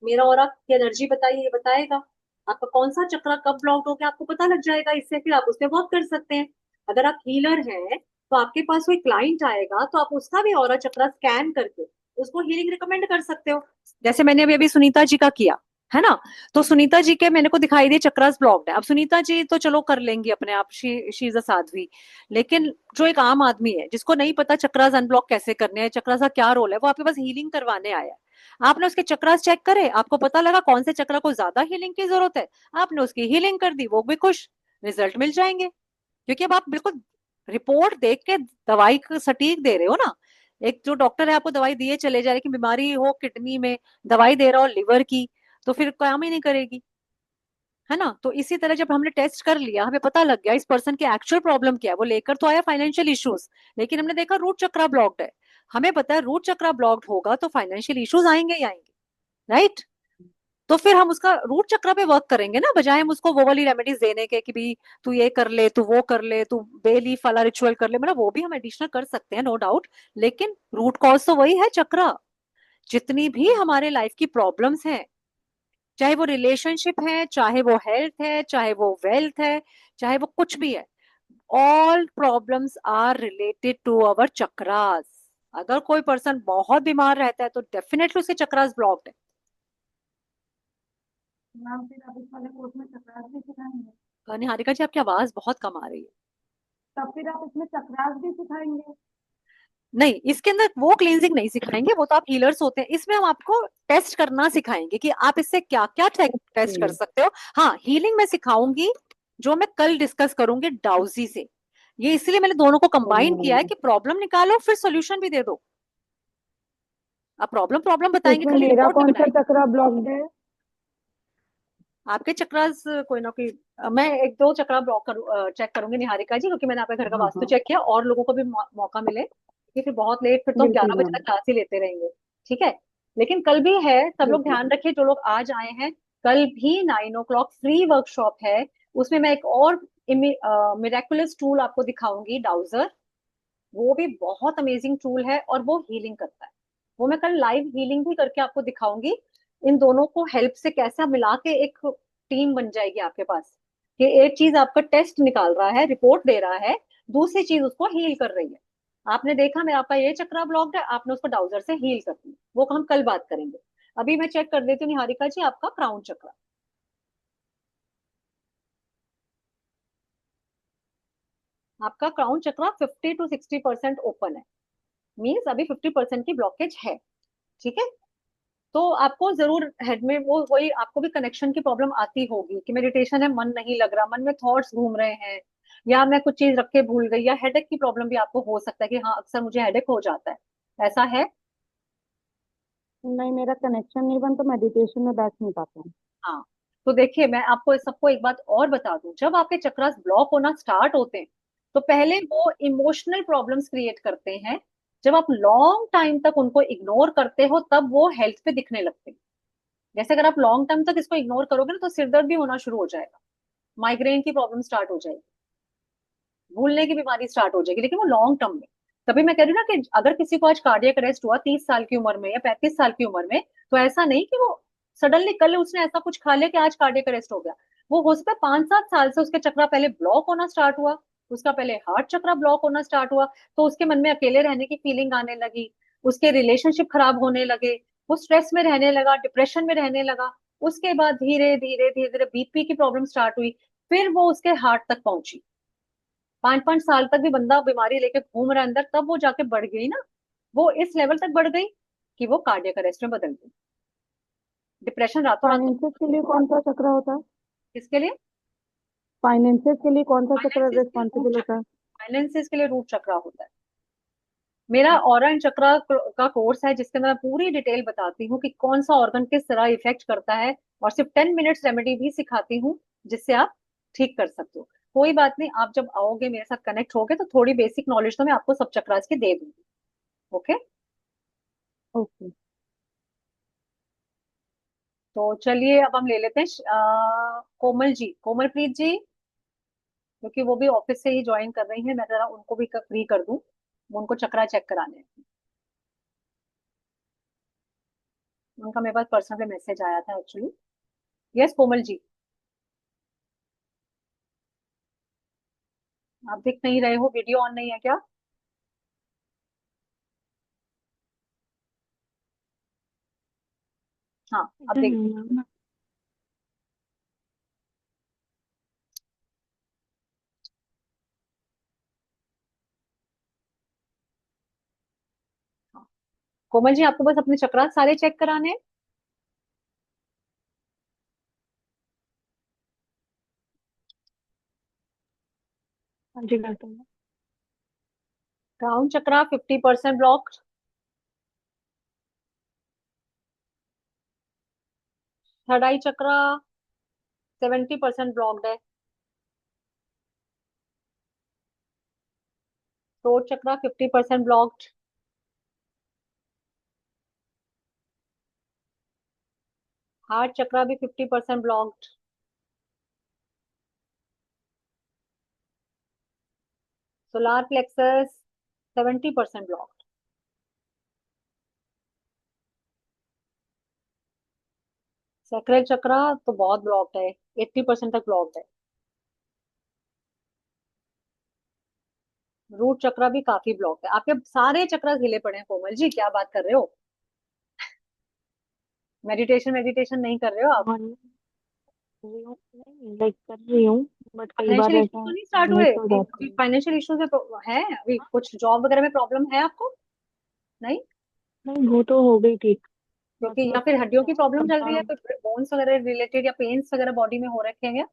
मेरा ऑरा की एनर्जी बताइए, ये बताएगा आपका कौन सा चक्र कब ब्लॉक हो गया, आपको पता लग जाएगा इससे, फिर आप उस पर वर्क कर सकते हैं। अगर आप हीलर हैं तो आपके पास कोई क्लाइंट आएगा तो आप उसका भी ऑरा चक्र स्कैन करके उसको हीलिंग रिकमेंड कर सकते हो, जैसे मैंने अभी अभी सुनीता जी का किया। है ना। तो सुनीता जी के मैंने को दिखाई दिए चक्रास ब्लॉक्ड है। अब सुनीता जी तो चलो कर लेंगी अपने आप, शी इज अ साध्वी। लेकिन जो एक आम आदमी है जिसको नहीं पता चक्रास अनब्लॉक कैसे करने हैं, चक्रास का क्या रोल है, वो आपके पास हीलिंग करवाने आया है। आपने उसके चक्रास चेक करे, आपको पता लगा कौन से चक्र को ज्यादा हीलिंग की जरूरत है, आपने उसकी हीलिंग कर दी, वो भी खुश, रिजल्ट मिल जाएंगे। क्योंकि अब आप बिल्कुल रिपोर्ट देख के दवाई को सटीक दे रहे हो ना। एक जो डॉक्टर है आपको दवाई दिए चले जा रहे कि बीमारी हो किडनी में, दवाई दे रहा हो लिवर की, तो फिर काम ही नहीं करेगी, है ना। तो इसी तरह जब हमने टेस्ट कर लिया, हमें पता लग गया इस पर्सन की एक्चुअल प्रॉब्लम क्या है, वो लेकर तो आया फाइनेंशियल इश्यूज, लेकिन हमने देखा रूट चक्रा ब्लॉक्ड है। हमें पता है रूट चक्रा ब्लॉक्ड होगा तो फाइनेंशियल इश्यूज आएंगे ही आएंगे, राइट। तो फिर हम उसका रूट चक्र पे वर्क करेंगे ना, बजाय हम उसको वो वाली रेमेडीज देने के कि भी तू ये कर ले, तू वो कर ले, तू बेलीफ वाला रिचुअल कर ले, मतलब वो भी हम एडिशनल कर सकते हैं नो डाउट। लेकिन रूट कॉज तो वही है चक्र। जितनी भी हमारे लाइफ की प्रॉब्लम्स हैं, चाहे वो रिलेशनशिप है, चाहे वो हेल्थ है, चाहे वो वेल्थ है, चाहे वो कुछ भी है, all problems are related to our chakras. अगर कोई पर्सन बहुत बीमार रहता है तो डेफिनेटली उसके चक्रास ब्लॉक्ड है। मैम फिर आप इस वाले कोर्स में चक्रास भी सिखाएंगे? निहारिका जी आपकी आवाज बहुत कम आ रही है। तब फिर आप इसमें चक्रास भी सिखाएंगे? नहीं, इसके अंदर वो क्लींजिंग नहीं सिखाएंगे, वो तो आप हीलर्स होते हैं। इसमें हम आपको टेस्ट करना सिखाएंगे कि आप इससे क्या क्या टेस्ट कर ओके। सकते हो। हाँ, हीलिंग में सिखाऊंगी, जो मैं कल डिस्कस करूंगी डाउजी से। ये इसलिए मैंने दोनों को कंबाइन किया है कि प्रॉब्लम निकालो फिर सोल्यूशन भी दे दो। आप प्रॉब्लम प्रॉब्लम तो बताएंगे, इसमें खाली मेरा रिपोर्ट नहीं कौन सा बनाएंगे। चक्रा ब्लॉक्ड है? आपके चक्रास कोई ना कोई, मैं एक दो चक्रा ब्लॉक कर चेक करूंगी निहारिका जी, क्योंकि मैंने आपके घर का हाँ वास्तु हाँ, चेक किया, और लोगों को भी मौका मिले, क्योंकि फिर बहुत लेट, फिर तो हम बिल्कुल 11 बजे मैम, तक क्लास ही लेते रहेंगे। ठीक है। लेकिन कल भी है, सब लोग बिल्कुल। ध्यान रखिए जो लोग आज आए हैं, कल भी 9 o'clock फ्री वर्कशॉप है। उसमें मैं एक और मिरेकुलस टूल आपको दिखाऊंगी, डाउजर। वो भी बहुत अमेजिंग टूल है और वो हीलिंग करता है। वो मैं कल लाइव हीलिंग भी करके आपको दिखाऊंगी। इन दोनों को हेल्प से कैसे मिला के एक टीम बन जाएगी आपके पास, कि एक चीज आपका टेस्ट निकाल रहा है, रिपोर्ट दे रहा है, दूसरी चीज उसको हील कर रही है। आपने देखा मेरा आपका ये चक्रा ब्लॉक्ड है, आपने उसको डाउजर से हील कर दिया, वो हम कल बात करेंगे। अभी मैं चेक कर देती हूँ निहारिका जी आपका क्राउन चक्रा। आपका क्राउन चक्रा 50 to 60% ओपन है, मीन्स अभी 50% की ब्लॉकेज है। ठीक है। तो आपको जरूर हेड में वो वही आपको भी कनेक्शन की प्रॉब्लम आती होगी कि मेडिटेशन है, मन नहीं लग रहा, मन में थॉट्स घूम रहे हैं, या मैं कुछ चीज रख के भूल गई, या हेडेक की प्रॉब्लम भी आपको हो सकता है कि हाँ अक्सर मुझे हेडेक हो जाता है, ऐसा है। नहीं, मेरा कनेक्शन नहीं बनता, मेडिटेशन में बैठ नहीं पाता हूँ। हाँ। तो देखिए मैं आपको सबको एक बात और बता दूं, जब आपके चक्रास ब्लॉक होना स्टार्ट होते हैं तो पहले वो इमोशनल प्रॉब्लम्स क्रिएट करते हैं। जब आप लॉन्ग टाइम तक उनको इग्नोर करते हो तब वो हेल्थ पे दिखने लगते हैं। जैसे अगर आप लॉन्ग टाइम तक इसको इग्नोर करोगे ना तो सिर दर्द भी होना शुरू हो जाएगा, माइग्रेन की प्रॉब्लम स्टार्ट हो जाएगी, भूलने की बीमारी स्टार्ट हो जाएगी, लेकिन वो लॉन्ग टर्म में। तभी मैं कह रही हूँ ना कि अगर किसी को आज कार्डियक अरेस्ट हुआ 30 साल की उम्र में या 35 साल की उम्र में, तो ऐसा नहीं कि वो सडनली कल उसने ऐसा कुछ खा लिया कि आज कार्डियक अरेस्ट हो गया। वो हो सकता है 5-7 साल से उसके चक्रा पहले ब्लॉक होना स्टार्ट हुआ, उसका पहले हार्ट चक्रा ब्लॉक होना स्टार्ट हुआ, तो उसके मन में अकेले रहने की फीलिंग आने लगी, उसके रिलेशनशिप खराब होने लगे, वो स्ट्रेस में रहने लगा, डिप्रेशन में रहने लगा। उसके बाद धीरे धीरे धीरे धीरे बीपी की प्रॉब्लम स्टार्ट हुई, फिर वो उसके हार्ट तक पहुंची। 5-5 साल तक भी बंदा बीमारी लेके घूम रहा है अंदर, तब वो जाके बढ़ गई ना, वो इस लेवल तक बढ़ गई कि वो कार्डियक अरेस्ट में बदल गई। डिप्रेशन रातों रात फाइनेंसेस के लिए कौन सा चक्र होता है? किसके लिए? फाइनेंसेस के लिए कौन सा चक्र फाइनेंसिस के लिए रूट रिस्पॉन्सिबल होता चक्र, है? फाइनेंसिस के लिए रूट चक्रा होता है। मेरा ऑरा एंड चक्रा का कोर्स है जिसके अंदर मैं पूरी डिटेल बताती हूँ कि कौन सा ऑर्गन किस तरह इफेक्ट करता है, और सिर्फ 10 मिनट्स रेमेडी भी सिखाती हूँ जिससे आप ठीक कर सकते हो। कोई बात नहीं, आप जब आओगे मेरे साथ कनेक्ट होगे तो थोड़ी बेसिक नॉलेज तो मैं आपको सब चक्रास की दे दूंगी। ओके। ओके। तो चलिए अब हम ले लेते हैं कोमल जी, कोमलप्रीत जी, क्योंकि वो भी ऑफिस से ही ज्वाइन कर रही हैं, मैं जरा उनको भी फ्री कर दूं, उनको चक्रा चेक कराने हैं। उनका मेरे पास पर्सनल मैसेज आया था एक्चुअली। यस कोमल जी, आप दिख नहीं रहे हो, वीडियो ऑन नहीं है क्या? हाँ अब इधर देख। नहीं है। कोमल जी, आपको बस अपने चक्रा सारे चेक कराने हैं। हाँ जी, करता हूँ। Crown chakra 50% blocked. Third eye chakra 70% blocked है। Throat chakra 50% blocked. Heart chakra भी 50% blocked. Solar plexus 70% blocked. Sacral chakra तो बहुत ब्लॉक्ड है, 80% तक ब्लॉक्ड है। रूट चक्रा भी काफी ब्लॉक्ड है। आपके सारे चक्रा हिले पड़े हैं कोमल जी, क्या बात कर रहे हो? मेडिटेशन मेडिटेशन नहीं कर रहे हो आप? हाँ, नहीं कर रही हूँ, नहीं लाइक कर रही हूँ, बट कई बार फाइनेंशियल इश्यूज ऐसा तो नहीं स्टार्ट मिस हुए हो अभी? जाती है। फाइनेंशियल इश्यूज है अभी? हाँ, कुछ जॉब वगैरह में प्रॉब्लम है आपको? नहीं? नहीं वो तो हो गई ठीक। क्योंकि या मतलब फिर हड्डियों की जहाँ प्रॉब्लम तक चल रही है, मैं, कोई बोन्स वगैरह रिलेटेड या पेन्स वगैरह बॉडी में हो रखे हैं क्या?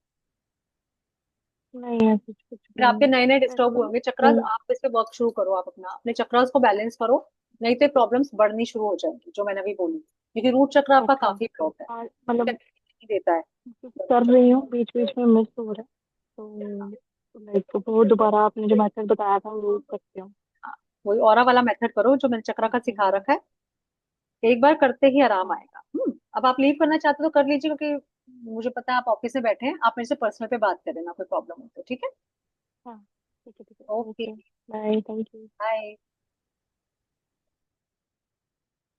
नहीं ऐसा कुछ फिर भी आपके नहीं। नए नए डिस्टर्ब हुए ऐसा होंगे चक्रास, आप इस पे वर्क शुरू करो। आप अपना अपने चक्रास को बैलेंस करो, नहीं तो प्रॉब्लम्स बढ़नी शुरू हो जाएंगी, जो मैंने अभी बोली। क्योंकि रूट चक्र आपका ओके, काफी ब्लॉक है, हाँ ठीक है, मतलब नहीं देता है। कर रही हूँ, बीच बीच में मिस हो रहा है, तो लाइक वो दोबारा आपने जो मेथड बताया था वो यूज करती हूँ। हाँ, वही ऑरा वाला मेथड करो जो मैंने चक्रा का सिखा हम्म, रखा है। एक बार करते ही आराम हाँ आएगा। अब आप लीव करना चाहते हो तो कर लीजिए, क्योंकि मुझे पता है आप ऑफिस में बैठे हैं। आप मेरे से पर्सनल पे बात करें ना, कोई प्रॉब्लम हो तो, ठीक है? हाँ, ठीक है, okay, okay, bye, thank you. Bye.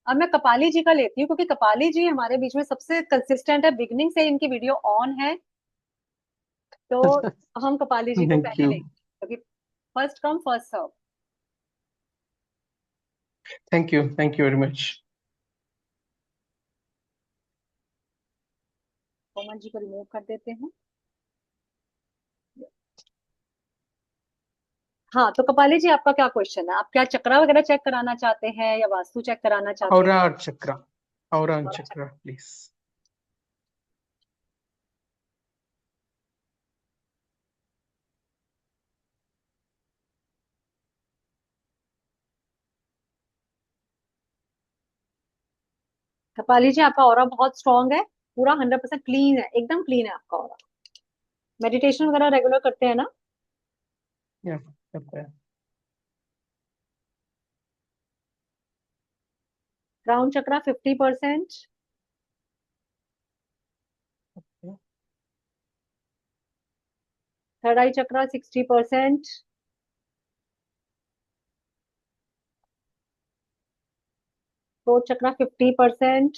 अब मैं कपाली जी का लेती हूँ, क्योंकि कपाली जी हमारे बीच में सबसे कंसिस्टेंट है, बिगनिंग से इनकी वीडियो ऑन है। तो हम कपाली जी को Thank पहले लेंगे, you. क्योंकि first come first serve. Thank you. Thank you very much. Komal ji को रिमूव कर देते हैं। हाँ, तो कपाली जी, आपका क्या क्वेश्चन है? आप क्या चक्रा वगैरह चेक कराना चाहते हैं या वास्तु चेक कराना चाहते हैं? Aura or chakra? Aura and और चक्र- chakra, please. कपाली जी, आपका ऑरा बहुत स्ट्रांग है, पूरा 100% क्लीन है, एकदम क्लीन है आपका ऑरा। मेडिटेशन वगैरह रेगुलर करते हैं ना? Yeah. Okay. Crown chakra 50%। Yeah. Third eye चक्रा 60%। फोर्थ चक्रा 50%।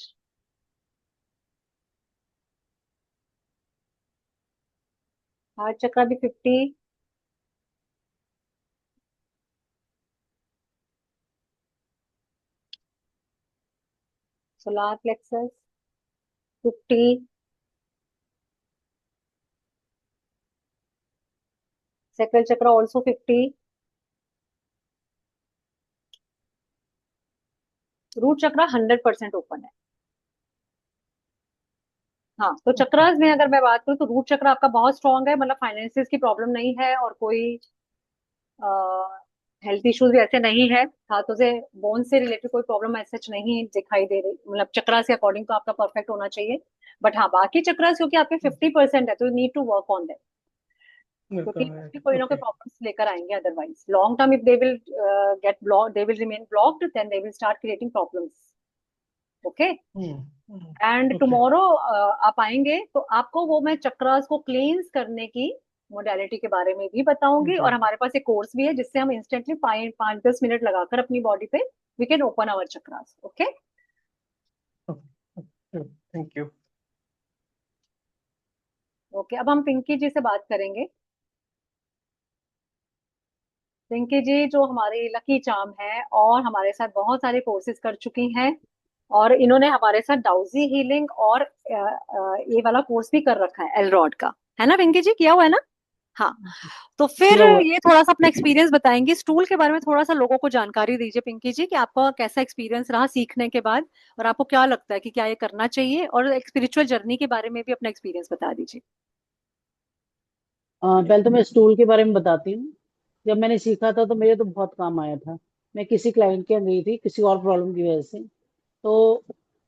हार्ट चक्रा भी 50। Solar plexus 50। सेक्रल चक्रा ऑल्सो 50। रूट चक्रा 100% ओपन है। हाँ, तो Okay. चक्रास में अगर मैं बात करूँ तो रूट चक्र आपका बहुत स्ट्रांग है, मतलब फाइनेंसिस की प्रॉब्लम नहीं है, और कोई हेल्थ इश्यूज भी ऐसे नहीं है। हाथों से बोन से रिलेटेड कोई प्रॉब्लम ऐसे नहीं दिखाई दे रही, मतलब चक्रा से अकॉर्डिंग तो आपका परफेक्ट होना चाहिए। बट हाँ, बाकी चक्रास क्योंकि आपके 50% है, तो need to work on that. क्योंकि mostly कोई ना कोई Okay. प्रॉब्लम्स लेकर आएंगे, otherwise long term if they will get block, they will remain blocked, then they will start creating problems. Okay. And Okay. Tomorrow आप आएंगे तो आपको वो मैं चक्रास को क्लींस करने की मोडालिटी के बारे में भी बताऊंगी, और Okay. हमारे पास एक कोर्स भी है जिससे हम इंस्टेंटली 5-10 मिनट लगाकर अपनी बॉडी पे we can open our chakras. Okay. Okay. Thank you. ओके, अब हम पिंकी जी से बात करेंगे। पिंकी जी जो हमारी लकी चार्म है, और हमारे साथ बहुत सारे कोर्सेज कर चुकी हैं, और इन्होंने हमारे साथ डाउजी हीलिंग और ये वाला कोर्स भी कर रखा है एलरॉड का, है ना पिंकी जी? किया हुआ है ना? हाँ, तो फिर लो ये थोड़ा सा अपना एक्सपीरियंस बताएंगे इस टूल के बारे में, थोड़ा सा लोगों को जानकारी दीजिए पिंकी जी कि आपका कैसा एक्सपीरियंस रहा सीखने के बाद, और आपको क्या लगता है कि क्या ये करना चाहिए, और एक स्पिरिचुअल जर्नी के बारे में भी अपना एक्सपीरियंस बता दीजिए। पहले तो मैं इस टूल के बारे में बताती हूँ। जब मैंने सीखा था तो मेरे तो बहुत काम आया था। मैं किसी क्लाइंट के यहाँ गई थी किसी और प्रॉब्लम की वजह से। तो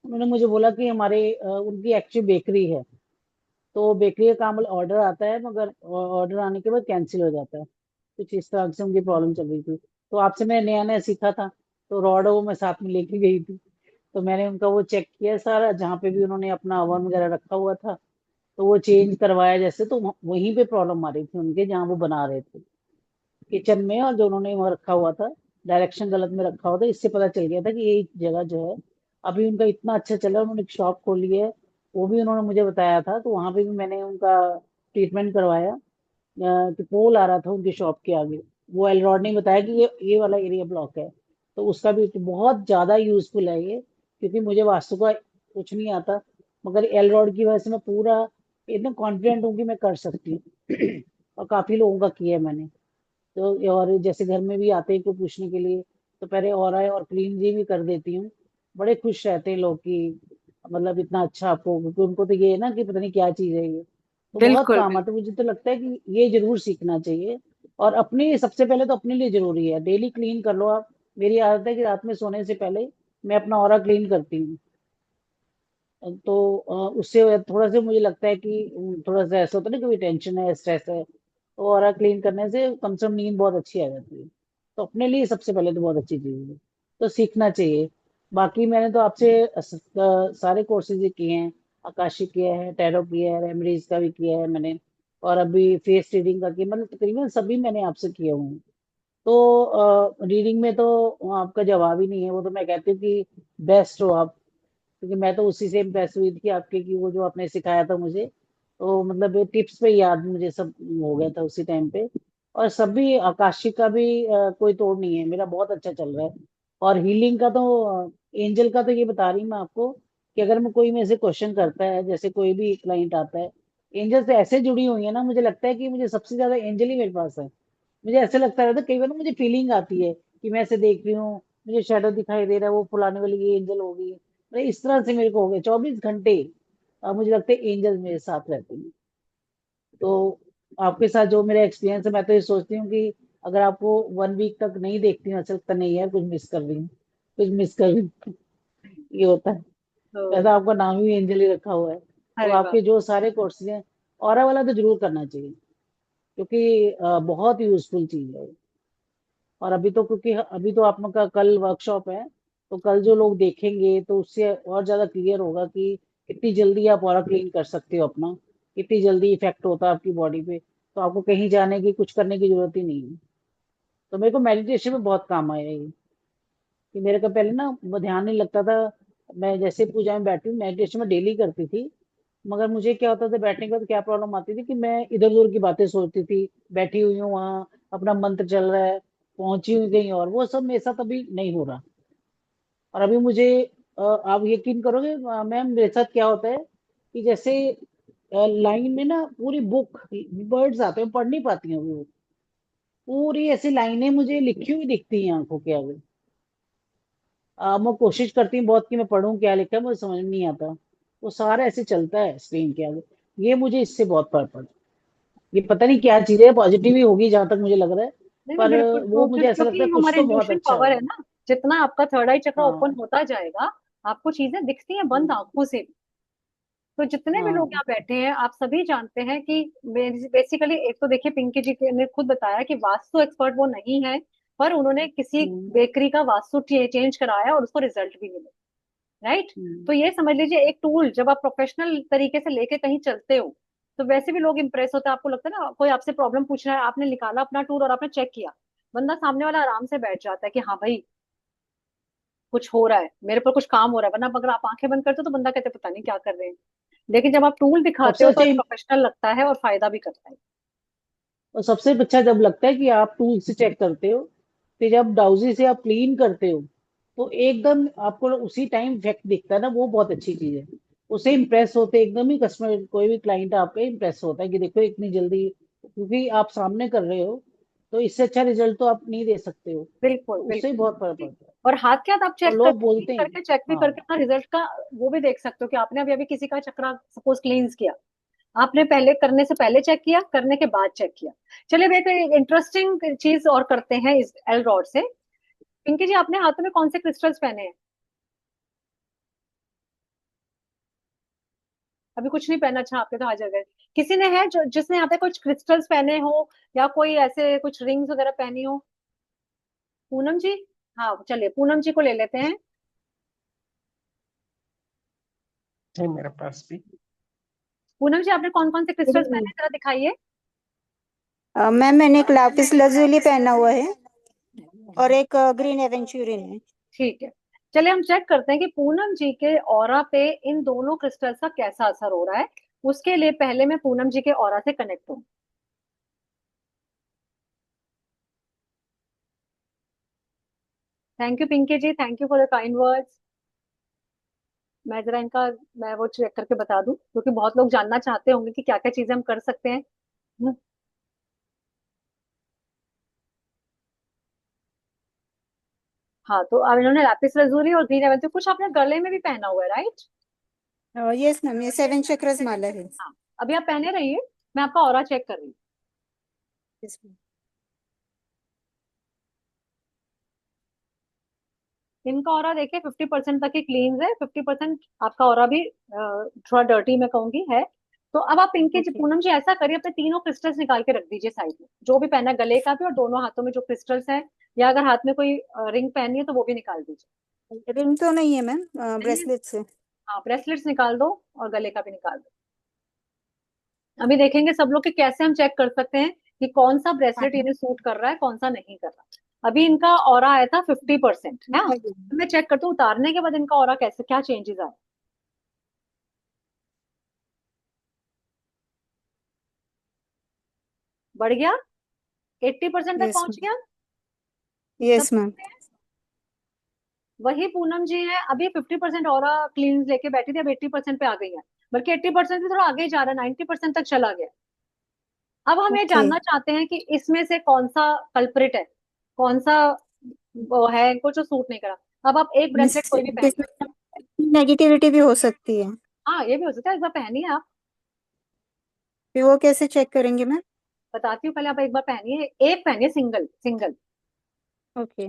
उन्होंने मुझे बोला कि उनकी एक्चुअली बेकरी है। तो बेकरी का काम ऑर्डर आता है, मगर ऑर्डर आने के बाद कैंसिल हो जाता है। कुछ इस तरह से उनकी प्रॉब्लम चल रही थी। तो आपसे मैं नया नया सीखा था, तो रॉड वो मैं साथ में लेके गई थी। तो मैंने उनका वो चेक किया सारा, जहाँ पे भी उन्होंने अपना ओवन वगैरह रखा हुआ था। तो वो चेंज करवाया जैसे, तो वहीं पे प्रॉब्लम आ रही थी उनके, जहाँ वो बना रहे थे किचन में। और जो उन्होंने वहाँ रखा हुआ था, डायरेक्शन गलत में रखा हुआ था। इससे पता चल गया था कि ये जगह जो है, अभी उनका इतना अच्छा चल रहा है, उन्होंने एक शॉप खोली है। वो भी उन्होंने मुझे बताया था, तो वहां पे भी मैंने उनका ट्रीटमेंट करवाया। कि पोल आ रहा था उनकी शॉप के आगे, वो एलरॉड ने बताया कि ये वाला एरिया ब्लॉक है। तो उसका भी बहुत ज्यादा यूजफुल है ये, क्योंकि मुझे वास्तु का कुछ नहीं आता, मगर एलरॉड की वजह से मैं पूरा एकदम कॉन्फिडेंट हूँ कि मैं कर सकती हूँ। और काफी लोगों का किया है मैंने। तो और जैसे घर में भी आते हैं कोई पूछने के लिए, तो पहले और आए और क्लीन भी कर देती हूँ। बड़े खुश रहते हैं लोग कि मतलब इतना अच्छा आपको, क्योंकि उनको तो ये है ना कि पता नहीं क्या चीज है ये। तो बहुत बिल्कुल काम बिल्कुल। आता है। मुझे तो लगता है कि ये जरूर सीखना चाहिए। और अपने सबसे पहले तो अपने लिए जरूरी है, डेली क्लीन कर लो आप। मेरी आदत है कि रात में सोने से पहले मैं अपना ऑरा क्लीन करती हूँ। तो उससे थोड़ा सा मुझे लगता है कि थोड़ा सा ऐसा होता है ना, कोई टेंशन है, स्ट्रेस है, तो ऑरा क्लीन करने से कम से कम नींद बहुत अच्छी आ जाती है। तो अपने लिए सबसे पहले तो बहुत अच्छी चीज है, तो सीखना चाहिए। बाकी मैंने तो आपसे सारे कोर्सेज किए हैं। आकाशिक किया है, टैरो किया है, रेमडीज का भी किया है मैंने। और अभी फेस रीडिंग का किया, मतलब तकरीबन सभी मैंने आपसे किए हुए हैं। तो रीडिंग में तो आपका जवाब ही नहीं है। वो तो मैं कहती हूँ कि बेस्ट हो आप, क्योंकि मैं तो उसी से इम्प्रेस हुई थी आपके, कि वो जो आपने सिखाया था मुझे, तो मतलब टिप्स पे याद मुझे सब हो गया था उसी टाइम पे। और सभी आकाशिक का भी कोई तोड़ नहीं है, मेरा बहुत अच्छा चल रहा है। और हीलिंग का तो एंजल का तो ये बता रही हूँ मैं आपको, कि अगर मैं कोई मेरे से क्वेश्चन करता है, जैसे कोई भी क्लाइंट आता है, एंजल से ऐसे जुड़ी हुई है ना, मुझे लगता है कि मुझे सबसे ज्यादा एंजल ही मेरे पास है। मुझे ऐसे लगता रहता है कई बार ना, मुझे फीलिंग आती है कि मैं ऐसे देख रही हूँ, मुझे शेडो दिखाई दे रहा है, वो फुलाने वाली ये एंजल होगी। मतलब इस तरह से मेरे को हो गया 24 घंटे। मुझे लगता है एंजल मेरे साथ रहते हैं। तो आपके साथ जो मेरा एक्सपीरियंस है, मैं तो ये सोचती हूँ कि अगर आपको 1 वीक तक नहीं देखती हूँ, ऐसा लगता नहीं यार कुछ मिस कर रही हूँ, कुछ मिस कर रही हूँ। ये होता है। तो वैसा आपका नाम ही एंजल ही रखा हुआ है। तो अरे वाह। आपके जो सारे कोर्सेज हैं, ऑरा वाला तो जरूर करना चाहिए, क्योंकि बहुत यूजफुल चीज है। और अभी तो, क्योंकि अभी तो आप लोग का कल वर्कशॉप है, तो कल जो लोग देखेंगे तो उससे और ज्यादा क्लियर होगा कि कितनी जल्दी आप ऑरा क्लीन कर सकते हो अपना, कितनी जल्दी इफेक्ट होता है आपकी बॉडी पे। तो आपको कहीं जाने की, कुछ करने की जरूरत ही नहीं है। तो मेरे को मेडिटेशन में बहुत काम आया ये, कि मेरे को पहले ना वो ध्यान नहीं लगता था। मैं जैसे पूजा में बैठी हूँ, मेडिटेशन में डेली करती थी, मगर मुझे क्या होता था बैठने के बाद, क्या प्रॉब्लम आती थी कि मैं इधर उधर की बातें सोचती थी। बैठी हुई हूँ वहां, अपना मंत्र चल रहा है, पहुंची हुई कहीं और, वो सब मेरे साथ अभी नहीं हो रहा। और अभी मुझे आप यकीन करोगे मैम, मेरे साथ क्या होता है कि जैसे लाइन में ना पूरी बुक, वर्ड्स आते हैं, पढ़ नहीं पाती हूँ वो, पूरी ऐसी लाइनें मुझे लिखी हुई दिखती हैं आंखों के आगे। मैं कोशिश करती हूँ बहुत कि मैं पढ़ूं क्या लिखा है, मुझे समझ में नहीं आता। वो सारा ऐसे चलता है स्क्रीन के आगे। ये मुझे इससे बहुत फर्क पड़ा। ये पता नहीं क्या चीज है, पॉजिटिव ही होगी जहां तक मुझे लग रहा है। नहीं नहीं पर बिल्कुल, वो तो मुझे ऐसा लगता क्योंकि है कुछ हमारे तो बहुत इंट्यूशन अच्छा पावर है होगा। ना, जितना आपका थर्ड आई चक्र ओपन हाँ। होता जाएगा, आपको चीजें दिखती हैं बंद हम्म, आंखों से। तो जितने भी लोग हाँ। यहाँ बैठे हैं, आप सभी जानते हैं कि बेसिकली, एक तो देखिए पिंकी जी ने खुद बताया कि वास्तु एक्सपर्ट वो नहीं है, पर उन्होंने किसी हम्म, बेकरी का वास्तु चेंज कराया और उसको रिजल्ट भी मिले। राइट। हम्म। तो ये समझ लीजिए, एक टूल जब आप प्रोफेशनल तरीके से लेके कहीं चलते हो, तो वैसे भी लोग इंप्रेस होते हैं। आपको लगता है ना, कोई आपसे प्रॉब्लम पूछ रहा है, आपने निकाला अपना टूल और आपने चेक किया, बंदा सामने वाला आराम से बैठ जाता है कि हाँ भाई, कुछ हो रहा है, मेरे पर कुछ काम हो रहा है। वरना अगर आप आंखें बंद करते हो तो बंदा कहते पता नहीं क्या कर रहे हैं। लेकिन जब आप टूल दिखाते सबसे हो तो अच्छा एक प्रोफेशनल लगता है और फायदा भी करता है। और सबसे अच्छा जब लगता है कि आप टूल से चेक करते हो, फिर जब डाउजी से आप क्लीन करते हो, तो एकदम आपको उसी टाइम इफेक्ट दिखता है ना, वो बहुत अच्छी चीज है। उससे इम्प्रेस होते एकदम ही कस्टमर, कोई भी क्लाइंट आपका इम्प्रेस होता है कि देखो इतनी जल्दी क्योंकि आप सामने कर रहे हो, तो इससे अच्छा रिजल्ट तो आप नहीं दे सकते हो, बिल्कुल तो उससे ही बिल्कुल। बहुत फर्क पड़ता है। और हाथ के हाथ आप और चेक लोग बोलते हैं। करके चेक भी हाँ। करके अपना रिजल्ट का वो भी देख सकते हो कि आपने अभी अभी किसी का चक्रा सपोज क्लींस किया, आपने पहले करने से पहले चेक किया, करने के बाद चेक किया। चलिए अब एक इंटरेस्टिंग चीज और करते हैं इस एल रॉड से। पिंकी जी, आपने हाथों में कौन से क्रिस्टल्स पहने हैं? अभी कुछ नहीं पहना? अच्छा, आपके तो हाजिर गए। किसी ने है जो जिसने यहाँ पे कुछ क्रिस्टल्स पहने हो या कोई ऐसे कुछ रिंग्स वगैरह पहनी हो? पूनम जी? हाँ चलिए, पूनम जी को ले लेते हैं। है मेरे पास भी। पूनम जी, आपने कौन कौन से क्रिस्टल्स पहने हैं, जरा दिखाइए। मैम मैंने एक लापिस lazuli पहना हुआ है और एक ग्रीन एवेंचुरिन है। ठीक है, चलिए हम चेक करते हैं कि पूनम जी के ऑरा पे इन दोनों क्रिस्टल्स का कैसा असर हो रहा है। उसके लिए पहले मैं पूनम जी के ऑरा से कनेक्ट हूँ। Thank you Pinky ji, thank you for the kind words. मैं जरा इनका मैं वो चेक करके बता दूं, क्योंकि बहुत लोग जानना चाहते होंगे कि क्या क्या चीजें हम कर सकते हैं। हम्म, हाँ, तो अब इन्होंने लैपिस lazuli और ग्रीन एवेंचुरिन, कुछ आपने गले में भी पहना हुआ है, राइट? यस मैम, ये 7 चक्रस माला है। हाँ, अभी आप पहने रहिए, मैं आपका ऑरा चेक कर रही हूँ। Yes, ma'am. इनका ऑरा देखिए 50% तक ही क्लीन है, 50% आपका ऑरा भी थोड़ा डर्टी मैं कहूंगी है। तो अब आप पिंकी जी, Okay. पूनम जी, ऐसा करिए, अपने तीनों क्रिस्टल्स निकाल के रख दीजिए साइड में, जो भी पहना है, गले का भी और दोनों हाथों में जो क्रिस्टल्स हैं, या अगर हाथ में कोई रिंग पहनी है तो वो भी निकाल दीजिए। रिंग तो नहीं है मैम, नहीं है? ब्रेसलेट से। हाँ, ब्रेसलेट्स निकाल दो और गले का भी निकाल दो। अभी देखेंगे सब लोग कि कैसे हम चेक कर सकते हैं कि कौन सा ब्रेसलेट इन्हें सूट कर रहा है, कौन सा नहीं कर रहा। अभी इनका ऑरा आया था 50% है, तो मैं चेक करती हूँ उतारने के बाद इनका ऑरा कैसे, क्या चेंजेस आए। बढ़ गया, 80% तक यस पहुंच गया। सब यस मैम। वही पूनम जी है, अभी 50% और क्लीन लेके बैठी थी, अब 80% पे आ गई है। बल्कि 80% से थोड़ा आगे ही जा रहा है, 90% तक चला गया। अब हम ये ओके। जानना चाहते हैं कि इसमें से कौन सा कल्प्रिट है, कौन सा वो है इनको जो सूट नहीं करा। अब आप एक ब्रेसलेट कोई भी पहन लीजिए। नेगेटिविटी भी हो सकती है, हाँ, ये भी हो सकता है, एक बार पहनिए आप। फिर वो कैसे चेक करेंगे मैम? बताती हूँ, पहले आप एक बार पहनिए, एक पहनिए, सिंगल सिंगल। ओके,